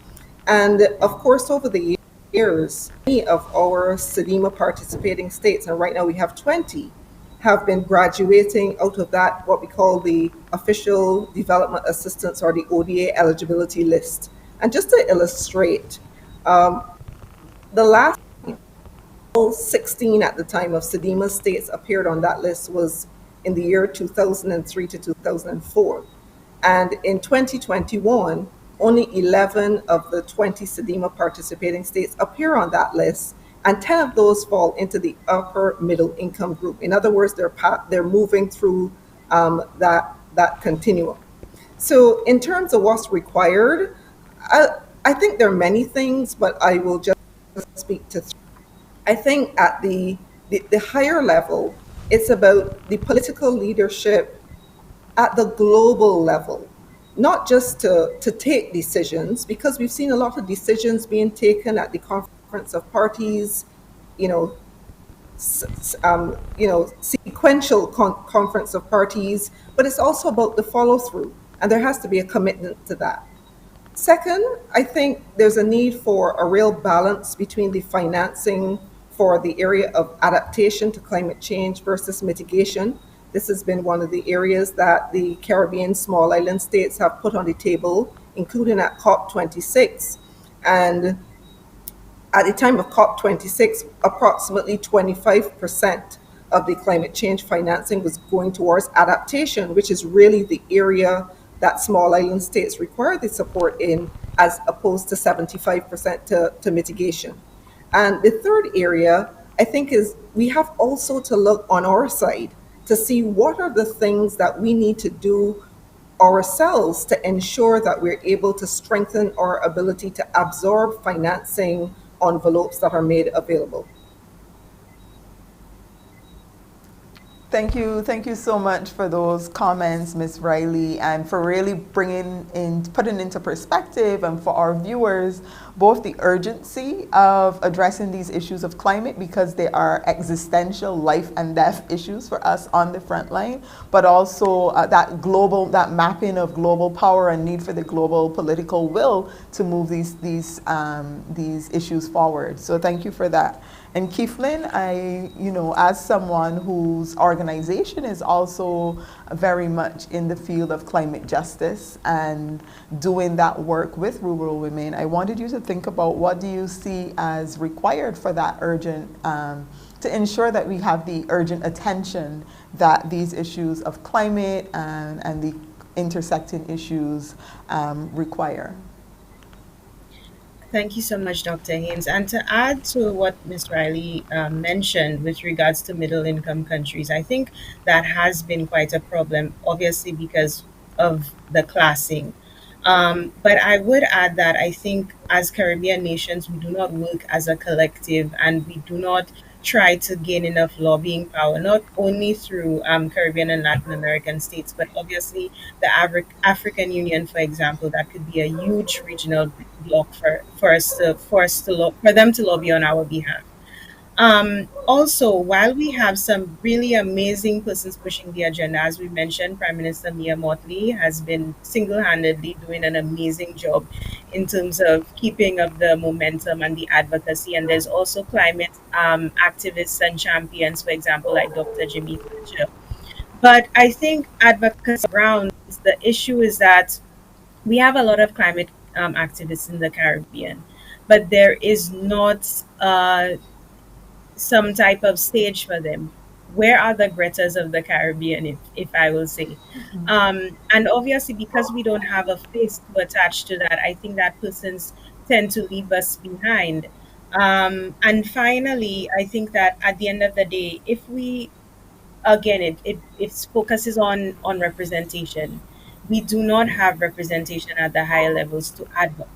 And of course, over the years, many of our CDEMA participating states, and right now we have 20, have been graduating out of that, what we call the Official Development Assistance, or the ODA eligibility list. And just to illustrate, the last 16 at the time of CDEMA states appeared on that list was in the year 2003 to 2004. And in 2021, only 11 of the 20 CDEMA participating states appear on that list, and 10 of those fall into the upper middle income group. In other words, they're moving through that continuum. So in terms of what's required, I think there are many things, but I will just speak to three. I think at the higher level, it's about the political leadership at the global level, not just to take decisions, because we've seen a lot of decisions being taken at the Conference of Parties, sequential Conference of Parties, but it's also about the follow through, and there has to be a commitment to that. Second, I think there's a need for a real balance between the financing for the area of adaptation to climate change versus mitigation. This has been one of the areas that the Caribbean small island states have put on the table, including at COP26. And at the time of COP26, approximately 25% of the climate change financing was going towards adaptation, which is really the area that small island states require the support in, as opposed to 75% to mitigation. And the third area, I think, is we have also to look on our side to see what are the things that we need to do ourselves to ensure that we're able to strengthen our ability to absorb financing envelopes that are made available. Thank you so much for those comments, Ms. Riley, and for really putting into perspective and for our viewers, both the urgency of addressing these issues of climate because they are existential life and death issues for us on the front line, but also that mapping of global power and need for the global political will to move these issues forward. So thank you for that. And Keithlin, as someone whose organization is also very much in the field of climate justice and doing that work with rural women, I wanted you to think about what do you see as required for that urgent, to ensure that we have the urgent attention that these issues of climate and the intersecting issues require. Thank you so much, Dr. Haynes. And to add to what Ms. Riley mentioned with regards to middle income countries, I think that has been quite a problem, obviously because of the classing. But I would add that I think as Caribbean nations, we do not work as a collective and we do not try to gain enough lobbying power, not only through Caribbean and Latin American states, but obviously the African Union, for example, that could be a huge regional bloc for them to lobby on our behalf. Also, while we have some really amazing persons pushing the agenda, as we mentioned, Prime Minister Mia Mottley has been single-handedly doing an amazing job in terms of keeping up the momentum and the advocacy. And there's also climate activists and champions, for example, like Dr. Jimmy Fletcher. But I think advocacy around the issue is that we have a lot of climate activists in the Caribbean, but there is not some type of stage for them. Where are the Gretas of the Caribbean, if I will say? And obviously, because we don't have a face to attach to that, I think that persons tend to leave us behind. And finally, I think that at the end of the day, if we, again, it focuses on representation. We do not have representation at the higher levels to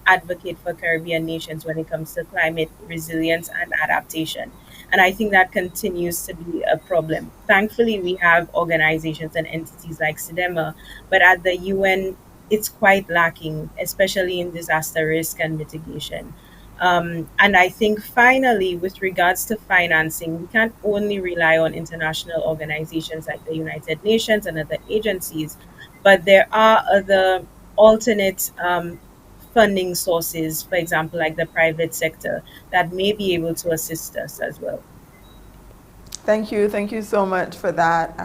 advocate for Caribbean nations when it comes to climate resilience and adaptation. And I think that continues to be a problem. Thankfully, we have organizations and entities like CDEMA, but at the UN, it's quite lacking, especially in disaster risk and mitigation. And I think finally, with regards to financing, we can't only rely on international organizations like the United Nations and other agencies, but there are other alternate funding sources, for example, like the private sector, that may be able to assist us as well. Thank you so much for that,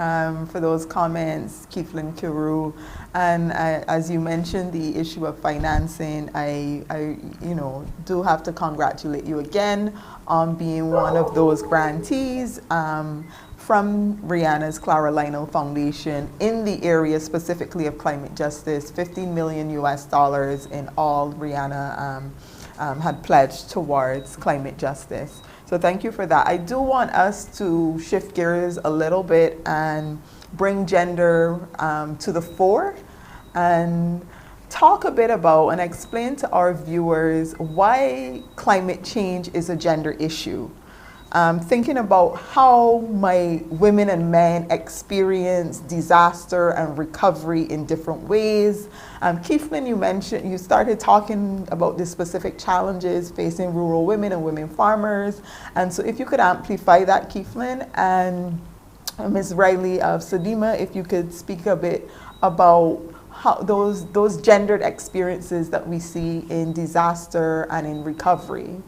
for those comments, Keithlin Caroo. And as you mentioned, the issue of financing, I do have to congratulate you again on being one of those grantees from Rihanna's Clara Lionel Foundation in the area specifically of climate justice, $15 million in all Rihanna had pledged towards climate justice. So thank you for that. I do want us to shift gears a little bit and bring gender to the fore and talk a bit about and explain to our viewers why climate change is a gender issue. Thinking about how my women and men experience disaster and recovery in different ways. Keithlin, you started talking about the specific challenges facing rural women and women farmers. And so if you could amplify that, Keithlin, and Ms. Riley of CDEMA, if you could speak a bit about how those gendered experiences that we see in disaster and in recovery.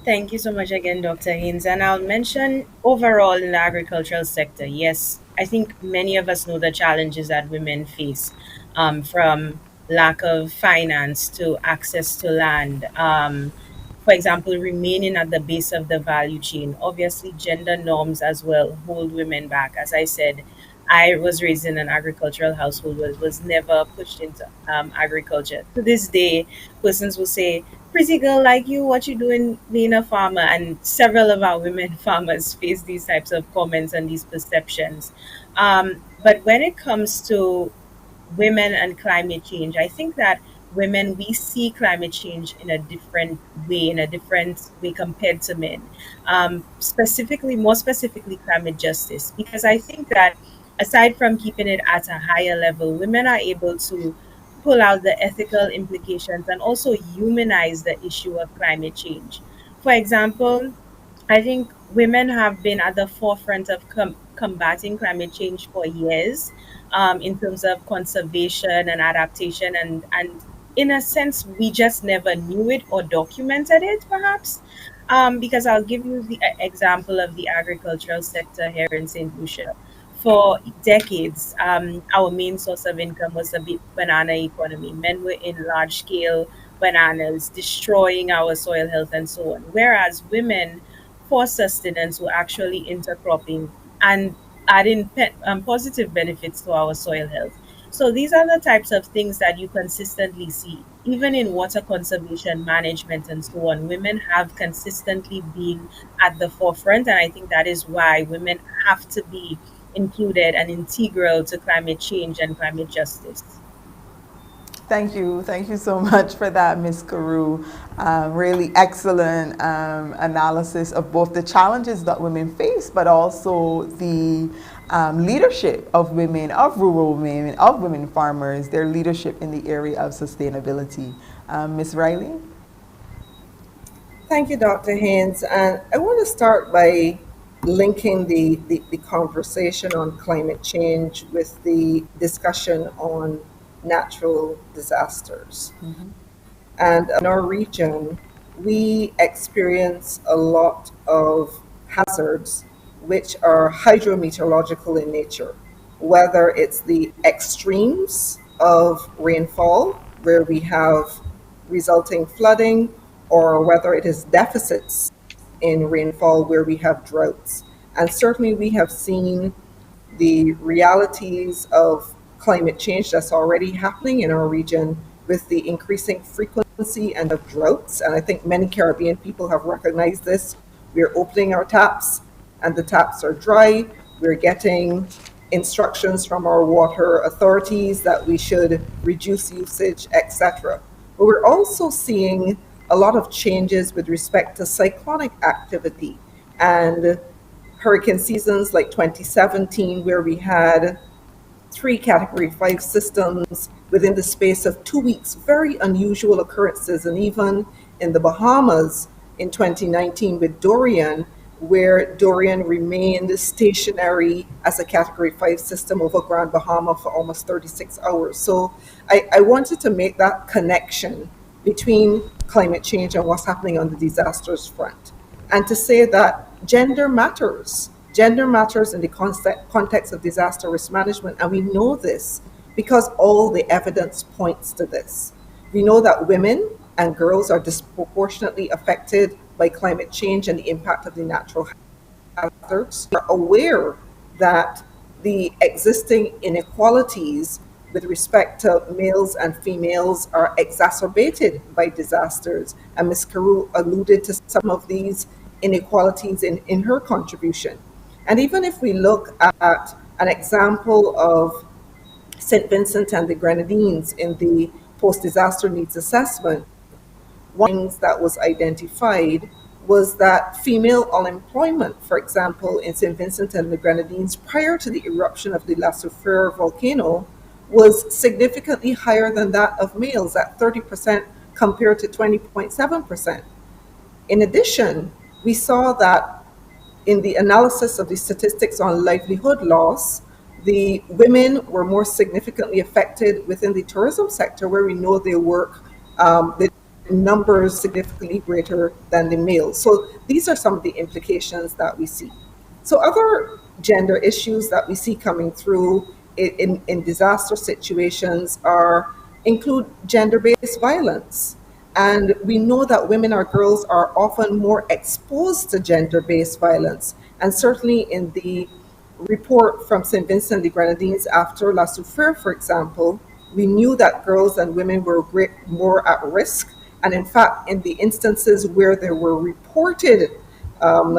Thank you so much again, Dr. Haynes. And I'll mention overall in the agricultural sector, yes, I think many of us know the challenges that women face, from lack of finance to access to land. For example, remaining at the base of the value chain. Obviously, gender norms as well hold women back. As I said, I was raised in an agricultural household, was never pushed into agriculture. To this day, persons will say, "Pretty girl like you, what you doing being a farmer?" And several of our women farmers face these types of comments and these perceptions. But when it comes to women and climate change, I think that women, we see climate change in a different way, compared to men. More specifically, climate justice, because I think that aside from keeping it at a higher level, women are able to pull out the ethical implications and also humanize the issue of climate change. For example, I think women have been at the forefront of combating climate change for years, in terms of conservation and adaptation, and in a sense, we just never knew it or documented it, perhaps. Because I'll give you the example of the agricultural sector here in St. Lucia. For decades, our main source of income was the banana economy. Men were in large scale bananas, destroying our soil health and so on. Whereas women, for sustenance, were actually intercropping and adding positive benefits to our soil health. So these are the types of things that you consistently see, even in water conservation management and so on. Women have consistently been at the forefront, and I think that is why women have to be included and integral to climate change and climate justice. Thank you so much for that, Ms. Caroo. Really excellent analysis of both the challenges that women face, but also the leadership of women, of rural women, of women farmers, their leadership in the area of sustainability. Ms. Riley? Thank you, Dr. Haynes. And I want to start by linking the conversation on climate change with the discussion on natural disasters. And in our region, we experience a lot of hazards which are hydrometeorological in nature, whether it's the extremes of rainfall, where we have resulting flooding, or whether it is deficits in rainfall, where we have droughts. And certainly we have seen the realities of climate change that's already happening in our region with the increasing frequency and of droughts. And I think many Caribbean people have recognized this. We're opening our taps and the taps are dry. We're getting instructions from our water authorities that we should reduce usage, etc. But we're also seeing a lot of changes with respect to cyclonic activity and hurricane seasons like 2017, where we had 3 Category 5 systems within the space of 2 weeks, very unusual occurrences. And even in the Bahamas in 2019 with Dorian, where Dorian remained stationary as a Category 5 system over Grand Bahama for almost 36 hours. So I wanted to make that connection between climate change and what's happening on the disasters front, and to say that gender matters. Gender matters in the context of disaster risk management, and we know this because all the evidence points to this. We know that women and girls are disproportionately affected by climate change and the impact of the natural hazards. We're aware that the existing inequalities with respect to males and females are exacerbated by disasters, and Ms. Caroo alluded to some of these inequalities in her contribution. And even if we look at an example of St. Vincent and the Grenadines in the post-disaster needs assessment, one of the things that was identified was that female unemployment, for example, in St. Vincent and the Grenadines prior to the eruption of the La Soufrière volcano was significantly higher than that of males at 30% compared to 20.7%. In addition, we saw that in the analysis of the statistics on livelihood loss, the women were more significantly affected within the tourism sector, where we know they work with numbers significantly greater than the males. So these are some of the implications that we see. So other gender issues that we see coming through in disaster situations include gender-based violence. And we know that women or girls are often more exposed to gender-based violence. And certainly in the report from St. Vincent and the Grenadines after La Soufrière, for example, we knew that girls and women were more at risk. And in fact, in the instances where there were reported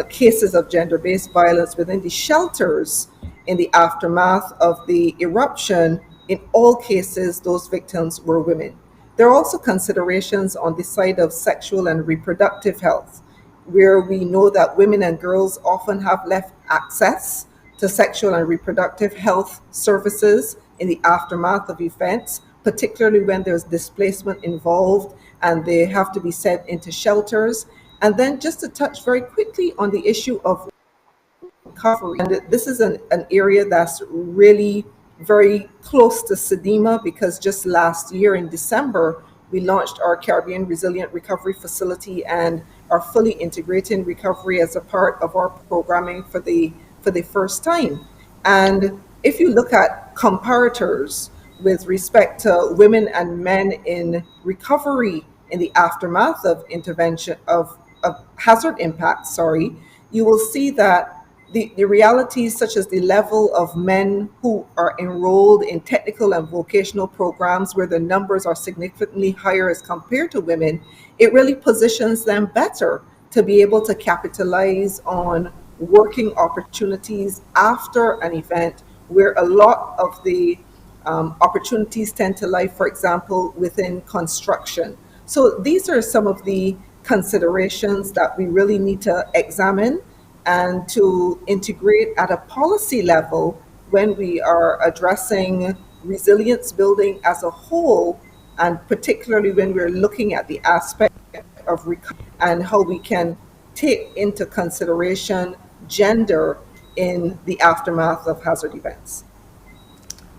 cases of gender-based violence within the shelters in the aftermath of the eruption, in all cases, those victims were women. There are also considerations on the side of sexual and reproductive health, where we know that women and girls often have less access to sexual and reproductive health services in the aftermath of events, particularly when there's displacement involved and they have to be sent into shelters. And then just to touch very quickly on the issue of recovery, and this is an area that's really very close to CDEMA, because just last year in December, we launched our Caribbean Resilient Recovery Facility and are fully integrating recovery as a part of our programming for the first time. And if you look at comparators with respect to women and men in recovery in the aftermath of intervention of hazard impacts, you will see that the realities such as the level of men who are enrolled in technical and vocational programs where the numbers are significantly higher as compared to women, it really positions them better to be able to capitalize on working opportunities after an event, where a lot of the opportunities tend to lie, for example, within construction. So these are some of the considerations that we really need to examine and to integrate at a policy level when we are addressing resilience building as a whole, and particularly when we're looking at the aspect of recovery and how we can take into consideration gender in the aftermath of hazard events.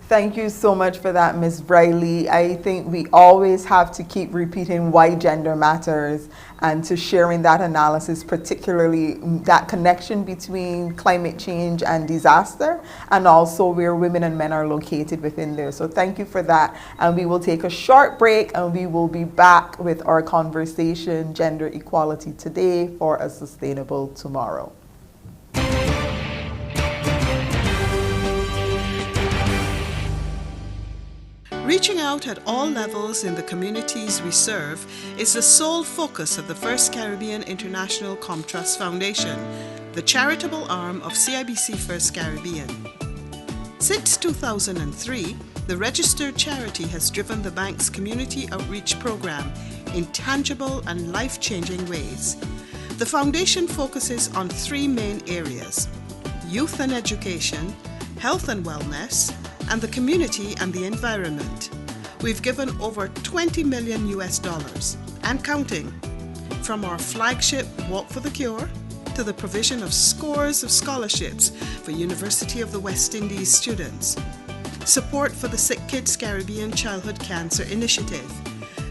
Thank you so much for that, Ms. Briley. I think we always have to keep repeating why gender matters and to sharing that analysis, particularly that connection between climate change and disaster, and also where women and men are located within there. So thank you for that. And we will take a short break and we will be back with our conversation, Gender Equality Today for a Sustainable Tomorrow. Reaching out at all levels in the communities we serve is the sole focus of the First Caribbean International Comtrust Foundation, the charitable arm of CIBC First Caribbean. Since 2003, the registered charity has driven the bank's community outreach program in tangible and life-changing ways. The foundation focuses on three main areas: youth and education, health and wellness, and the community and the environment. We've given over $20 million and counting, from our flagship Walk for the Cure to the provision of scores of scholarships for University of the West Indies students, support for the Sick Kids Caribbean Childhood Cancer Initiative,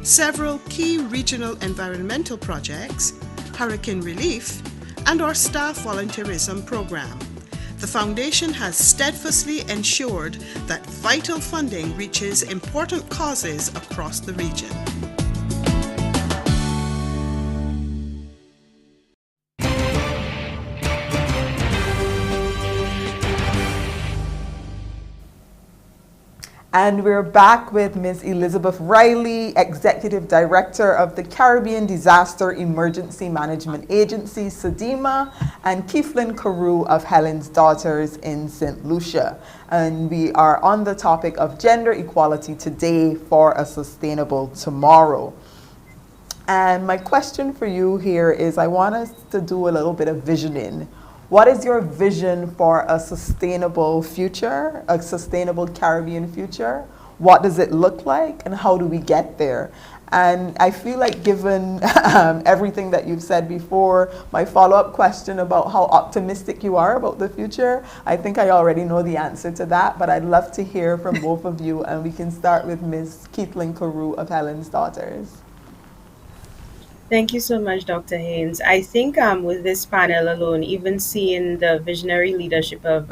several key regional environmental projects, hurricane relief, and our staff volunteerism program. The Foundation has steadfastly ensured that vital funding reaches important causes across the region. And we're back with Ms. Elizabeth Riley, Executive Director of the Caribbean Disaster Emergency Management Agency, CDEMA, and Keithlin Caroo of Helen's Daughters in St. Lucia. And we are on the topic of gender equality today for a sustainable tomorrow. And my question for you here is, I want us to do a little bit of visioning. What is your vision for a sustainable future, a sustainable Caribbean future? What does it look like, and how do we get there? And I feel like, given everything that you've said before, my follow-up question about how optimistic you are about the future, I think I already know the answer to that, but I'd love to hear from both of you, and we can start with Ms. Keithlin Caroo of Helen's Daughters. Thank you so much, Dr. Haynes. I think with this panel alone, even seeing the visionary leadership of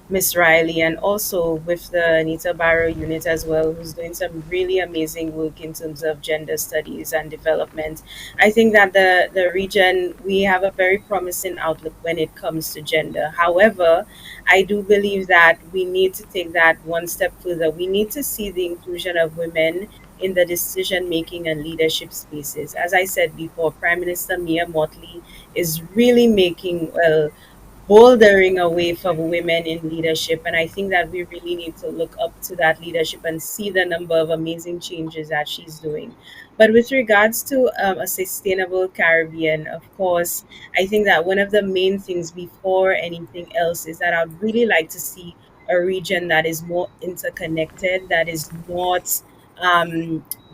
Miss Riley, and also with the Nita Barrow Unit as well, who's doing some really amazing work in terms of gender studies and development. I think that the region, we have a very promising outlook when it comes to gender. However, I do believe that we need to take that one step further. We need to see the inclusion of women in the decision making and leadership spaces. As I said before, Prime Minister Mia Mottley is really making, well, bouldering a way for women in leadership. And I think that we really need to look up to that leadership and see the number of amazing changes that she's doing. But with regards to a sustainable Caribbean, of course, I think that one of the main things before anything else is that I'd really like to see a region that is more interconnected, that is not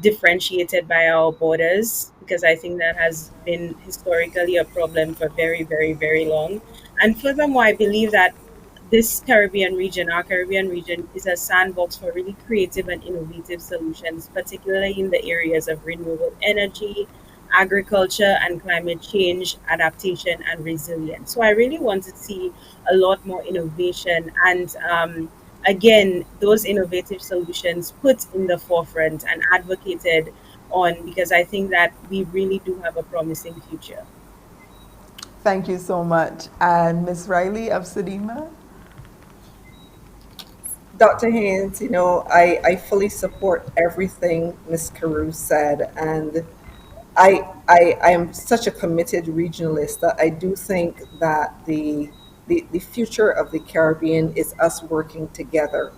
differentiated by our borders, because I think that has been historically a problem for very, very, very long. And furthermore, I believe that this Caribbean region, our Caribbean region, is a sandbox for really creative and innovative solutions, particularly in the areas of renewable energy, agriculture, and climate change, adaptation, and resilience. So I really want to see a lot more innovation and again, those innovative solutions put in the forefront and advocated on, because I think that we really do have a promising future. Thank you so much. And Ms. Riley of CDEMA? Dr. Haynes, I fully support everything Ms. Caroo said, and I am such a committed regionalist that I do think that the future of the Caribbean is us working together.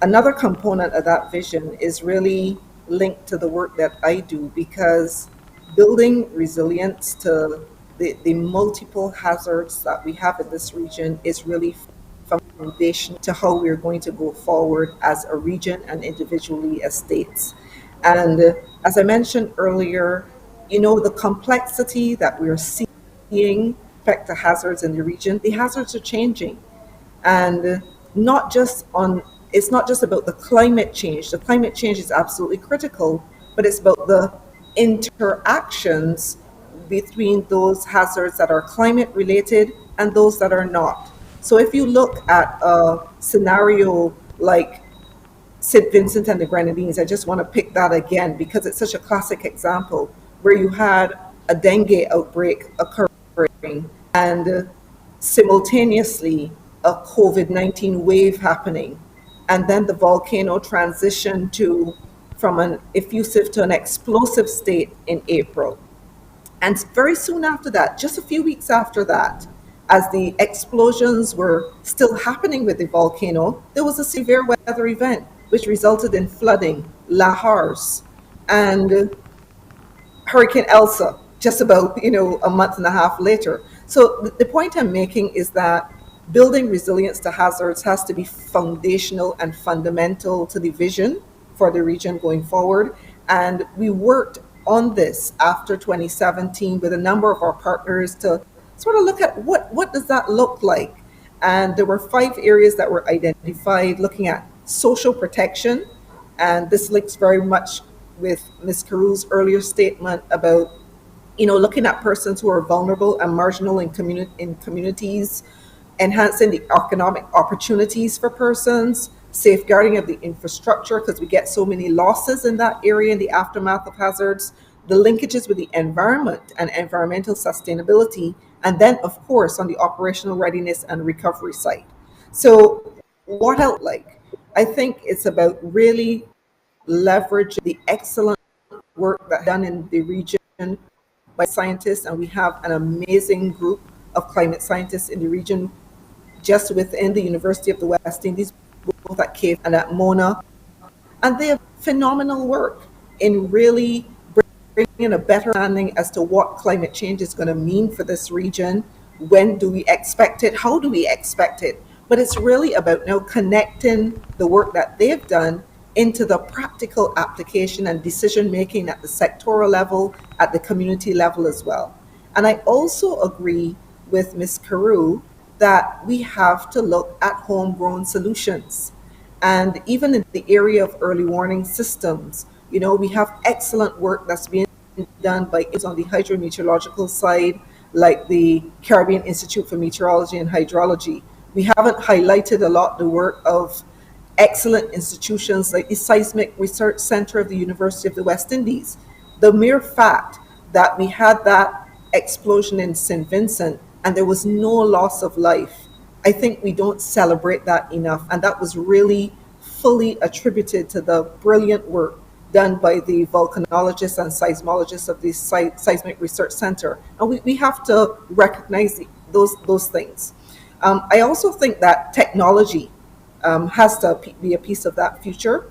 Another component of that vision is really linked to the work that I do, because building resilience to the multiple hazards that we have in this region is really foundation to how we're going to go forward as a region and individually as states. And as I mentioned earlier, the complexity that we're seeing affect the hazards in the region. The hazards are changing, and not just on it's not just about the climate change. The climate change is absolutely critical, but it's about the interactions between those hazards that are climate related and those that are not. So if you look at a scenario like St. Vincent and the Grenadines, I just want to pick that again because it's such a classic example where you had a dengue outbreak occurring and simultaneously a COVID-19 wave happening. And then the volcano transitioned from an effusive to an explosive state in April. And very soon after that, just a few weeks after that, as the explosions were still happening with the volcano, there was a severe weather event which resulted in flooding, lahars, and Hurricane Elsa just about a month and a half later. So the point I'm making is that building resilience to hazards has to be foundational and fundamental to the vision for the region going forward. And we worked on this after 2017 with a number of our partners to sort of look at what does that look like. And there were 5 areas that were identified, looking at social protection. And this links very much with Ms. Caroo's earlier statement about looking at persons who are vulnerable and marginal in communities, enhancing the economic opportunities for persons, safeguarding of the infrastructure because we get so many losses in that area in the aftermath of hazards, the linkages with the environment and environmental sustainability, and then of course on the operational readiness and recovery side. So what else like? I think it's about really leveraging the excellent work that's done in the region by scientists, and we have an amazing group of climate scientists in the region just within the University of the West Indies, both at Keithlin and at Mona. And they have phenomenal work in really bringing a better understanding as to what climate change is going to mean for this region. When do we expect it? How do we expect it? But it's really about now connecting the work that they've done into the practical application and decision making at the sectoral level, at the community level as well. And I also agree with Ms. Caroo that we have to look at homegrown solutions. And even in the area of early warning systems, we have excellent work that's being done by is on the hydrometeorological side, like the Caribbean Institute for Meteorology and Hydrology. We haven't highlighted a lot the work of excellent institutions like the Seismic Research Center of the University of the West Indies. The mere fact that we had that explosion in St. Vincent and there was no loss of life, I think we don't celebrate that enough. And that was really fully attributed to the brilliant work done by the volcanologists and seismologists of the Seismic Research Center. And we have to recognize those things. I also think that technology has to be a piece of that future.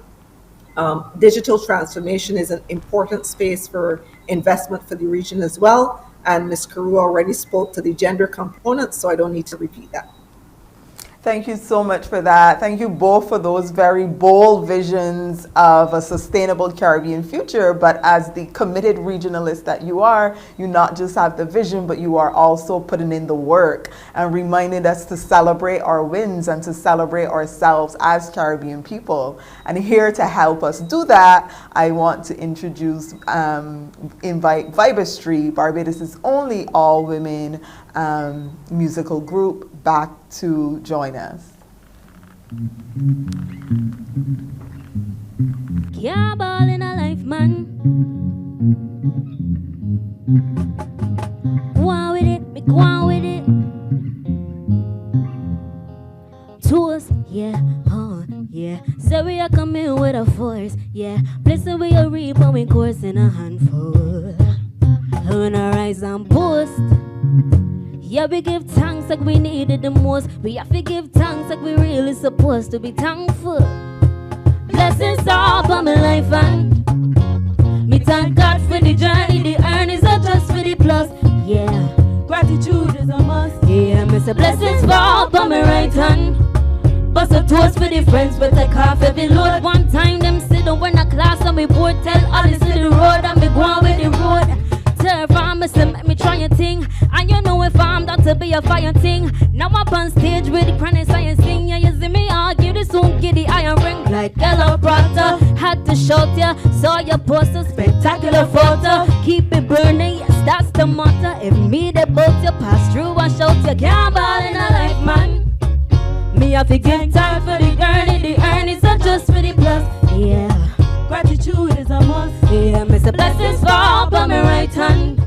Digital transformation is an important space for investment for the region as well. And Ms. Caroo already spoke to the gender component, so I don't need to repeat that. Thank you so much for that. Thank you both for those very bold visions of a sustainable Caribbean future. But as the committed regionalist that you are, you not just have the vision, but you are also putting in the work and reminding us to celebrate our wins and to celebrate ourselves as Caribbean people. And here to help us do that, I want to invite Vibestry, Barbados' only all-women musical group, back to join us. Yeah, ball in a life, man. Go on with it, me go on with it. Tours, yeah, yeah. So we are coming with a force, yeah. Blessing we a reap and we course in a handful. When I rise and boast, yeah, we give thanks like we needed the most. We have to give thanks like we really supposed to be thankful. Blessings all for my life and me thank God for the journey. The earnings are just for the plus. Yeah, gratitude is a must. Yeah, me say blessings fall for my right hand. Bust a toast for the friends, but take off every load. One time them sit down in a class and me board tell all this to the road and me go on with the road. Me say make me try a thing, and you know if I'm that to be a fire thing. Now I'm on stage with the chronic science thing. Yeah, you see me argue this won't get the iron ring like Ella Prata. Had to shout ya, saw your poster, spectacular photo. Keep it burning, yes that's the motto. If me the boat you pass through and shout you can't ball in a life, man. Me have to give time for the journey. The earnings are just for the plus. Yeah, gratitude is a must. Yeah, me say blessings fall by my right hand.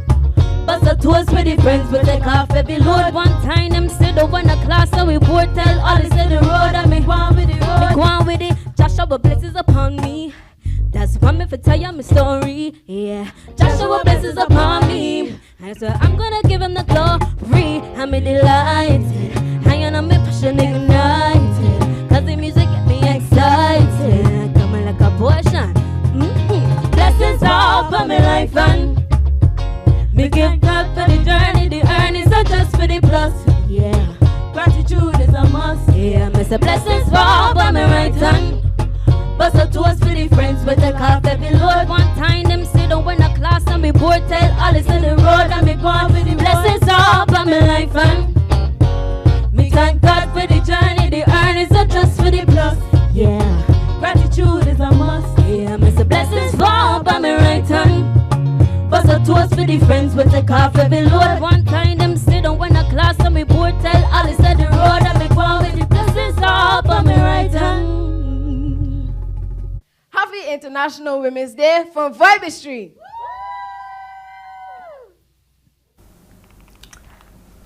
Bust a toast with the friends, we take off every load. One time them sit over in the class and we both tell all this to the road. And me go on with the road, me go on with it. Joshua blessings upon me. That's why me for tell you my story. Yeah, Joshua blessings upon me. I said I'm gonna give him the glory. I'm delighted, hanging on me passion ignited. Cause the music get me excited. Coming like a portion. Blessings all for my life and me give God for the journey. The earnings are just for the plus. Yeah, gratitude is a must. Yeah, me say blessings fall by my right hand. Bust a toast for the friends, we take off every load. One time them sit down in a class and me board tell all this to the road. And me go on for the blessings all by my life and me thank God for the journey. The earnings are just for the plus. Yeah, gratitude is a must. Yeah, me say blessings fall by my right hand. Bust a toast for the friends, we take off every load. One time them sit down in a class and me board tell all this to the road. And me go on with the blessings all by my right hand. Happy International Women's Day from Vibestry.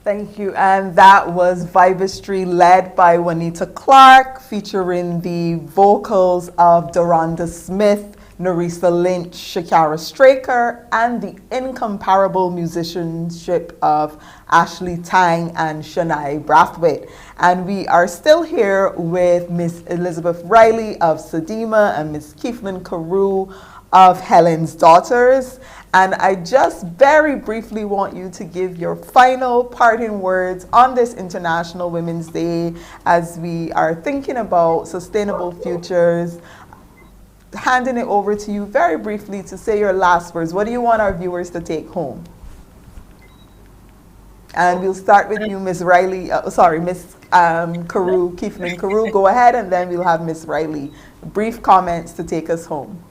Thank you. And that was Vibestry led by Juanita Clark, featuring the vocals of Doronda Smith, Narisa Lynch, Shakara Straker, and the incomparable musicianship of Ashley Tang and Shania Brathwaite. And we are still here with Miss Elizabeth Riley of CDEMA and Miss Keithlin Caroo of Helen's Daughters. And I just very briefly want you to give your final parting words on this International Women's Day as we are thinking about sustainable futures. Handing it over to you very briefly to say your last words. What do you want our viewers to take home? And we'll start with you, Miss Riley. Miss Caroo, Keithlin Caroo. Go ahead, and then we'll have Miss Riley. Brief comments to take us home.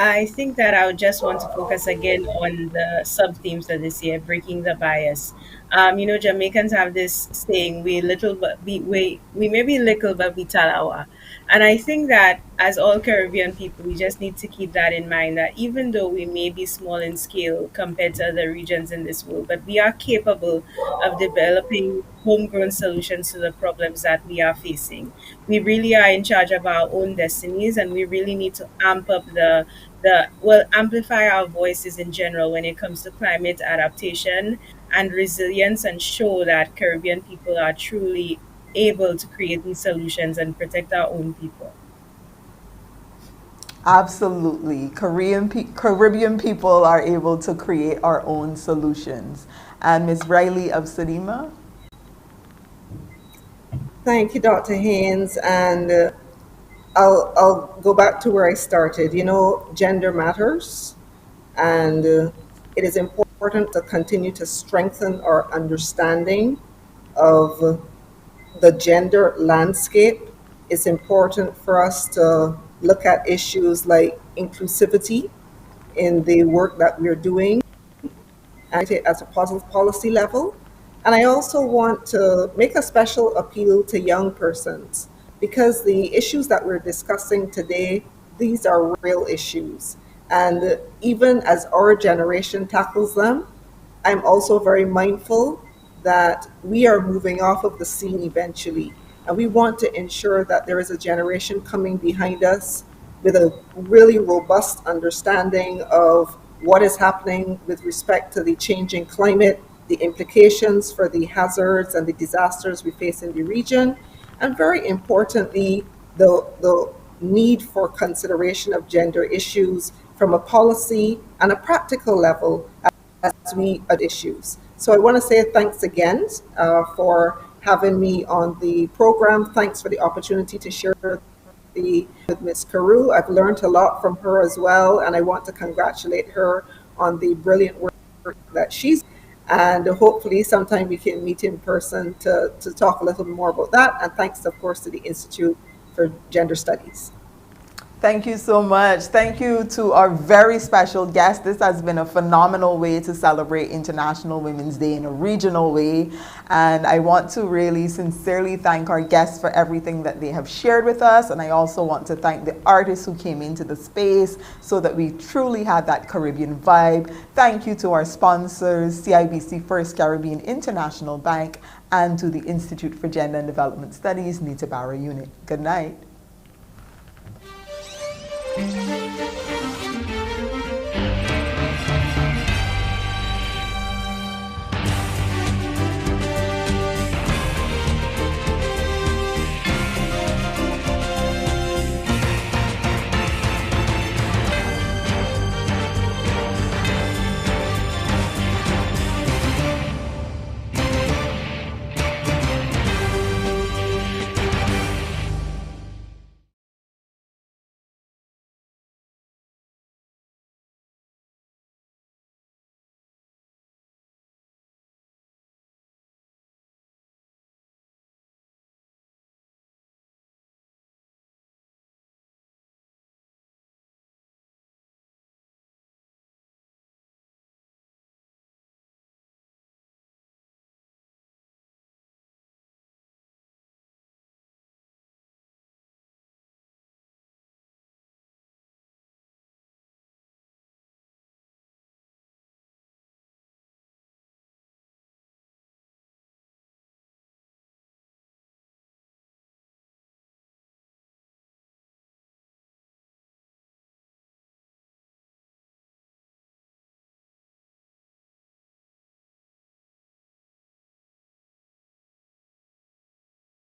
I think that I would just want to focus again on the sub themes of this year, breaking the bias. Jamaicans have this saying, "We little but we may be little but we talawa," and I think that as all Caribbean people, we just need to keep that in mind. That even though we may be small in scale compared to other regions in this world, but we are capable of developing homegrown solutions to the problems that we are facing. We really are in charge of our own destinies, and we really need to amp up amplify our voices in general when it comes to climate adaptation and resilience, and show that Caribbean people are truly able to create these solutions and protect our own people. Absolutely. Caribbean people are able to create our own solutions. And Ms. Riley of CDEMA? Thank you, Dr. Haynes. And I'll go back to where I started. Gender matters, and it is important to continue to strengthen our understanding of the gender landscape. It's important for us to look at issues like inclusivity in the work that we're doing and at a policy level. And I also want to make a special appeal to young persons, because the issues that we're discussing today, these are real issues. And even as our generation tackles them, I'm also very mindful that we are moving off of the scene eventually. And we want to ensure that there is a generation coming behind us with a really robust understanding of what is happening with respect to the changing climate, the implications for the hazards and the disasters we face in the region, and very importantly, the need for consideration of gender issues from a policy and a practical level as we add issues. So I want to say thanks again for having me on the program. Thanks for the opportunity to share with Ms. Caroo. I've learned a lot from her as well, and I want to congratulate her on the brilliant work that she's doing. And hopefully sometime we can meet in person to talk a little bit more about that. And thanks, of course, to the Institute for Gender Studies. Thank you so much. Thank you to our very special guest. This has been a phenomenal way to celebrate International Women's Day in a regional way. And I want to really sincerely thank our guests for everything that they have shared with us. And I also want to thank the artists who came into the space so that we truly had that Caribbean vibe. Thank you to our sponsors, CIBC First Caribbean International Bank, and to the Institute for Gender and Development Studies, Nita Barrow Unit. Good night.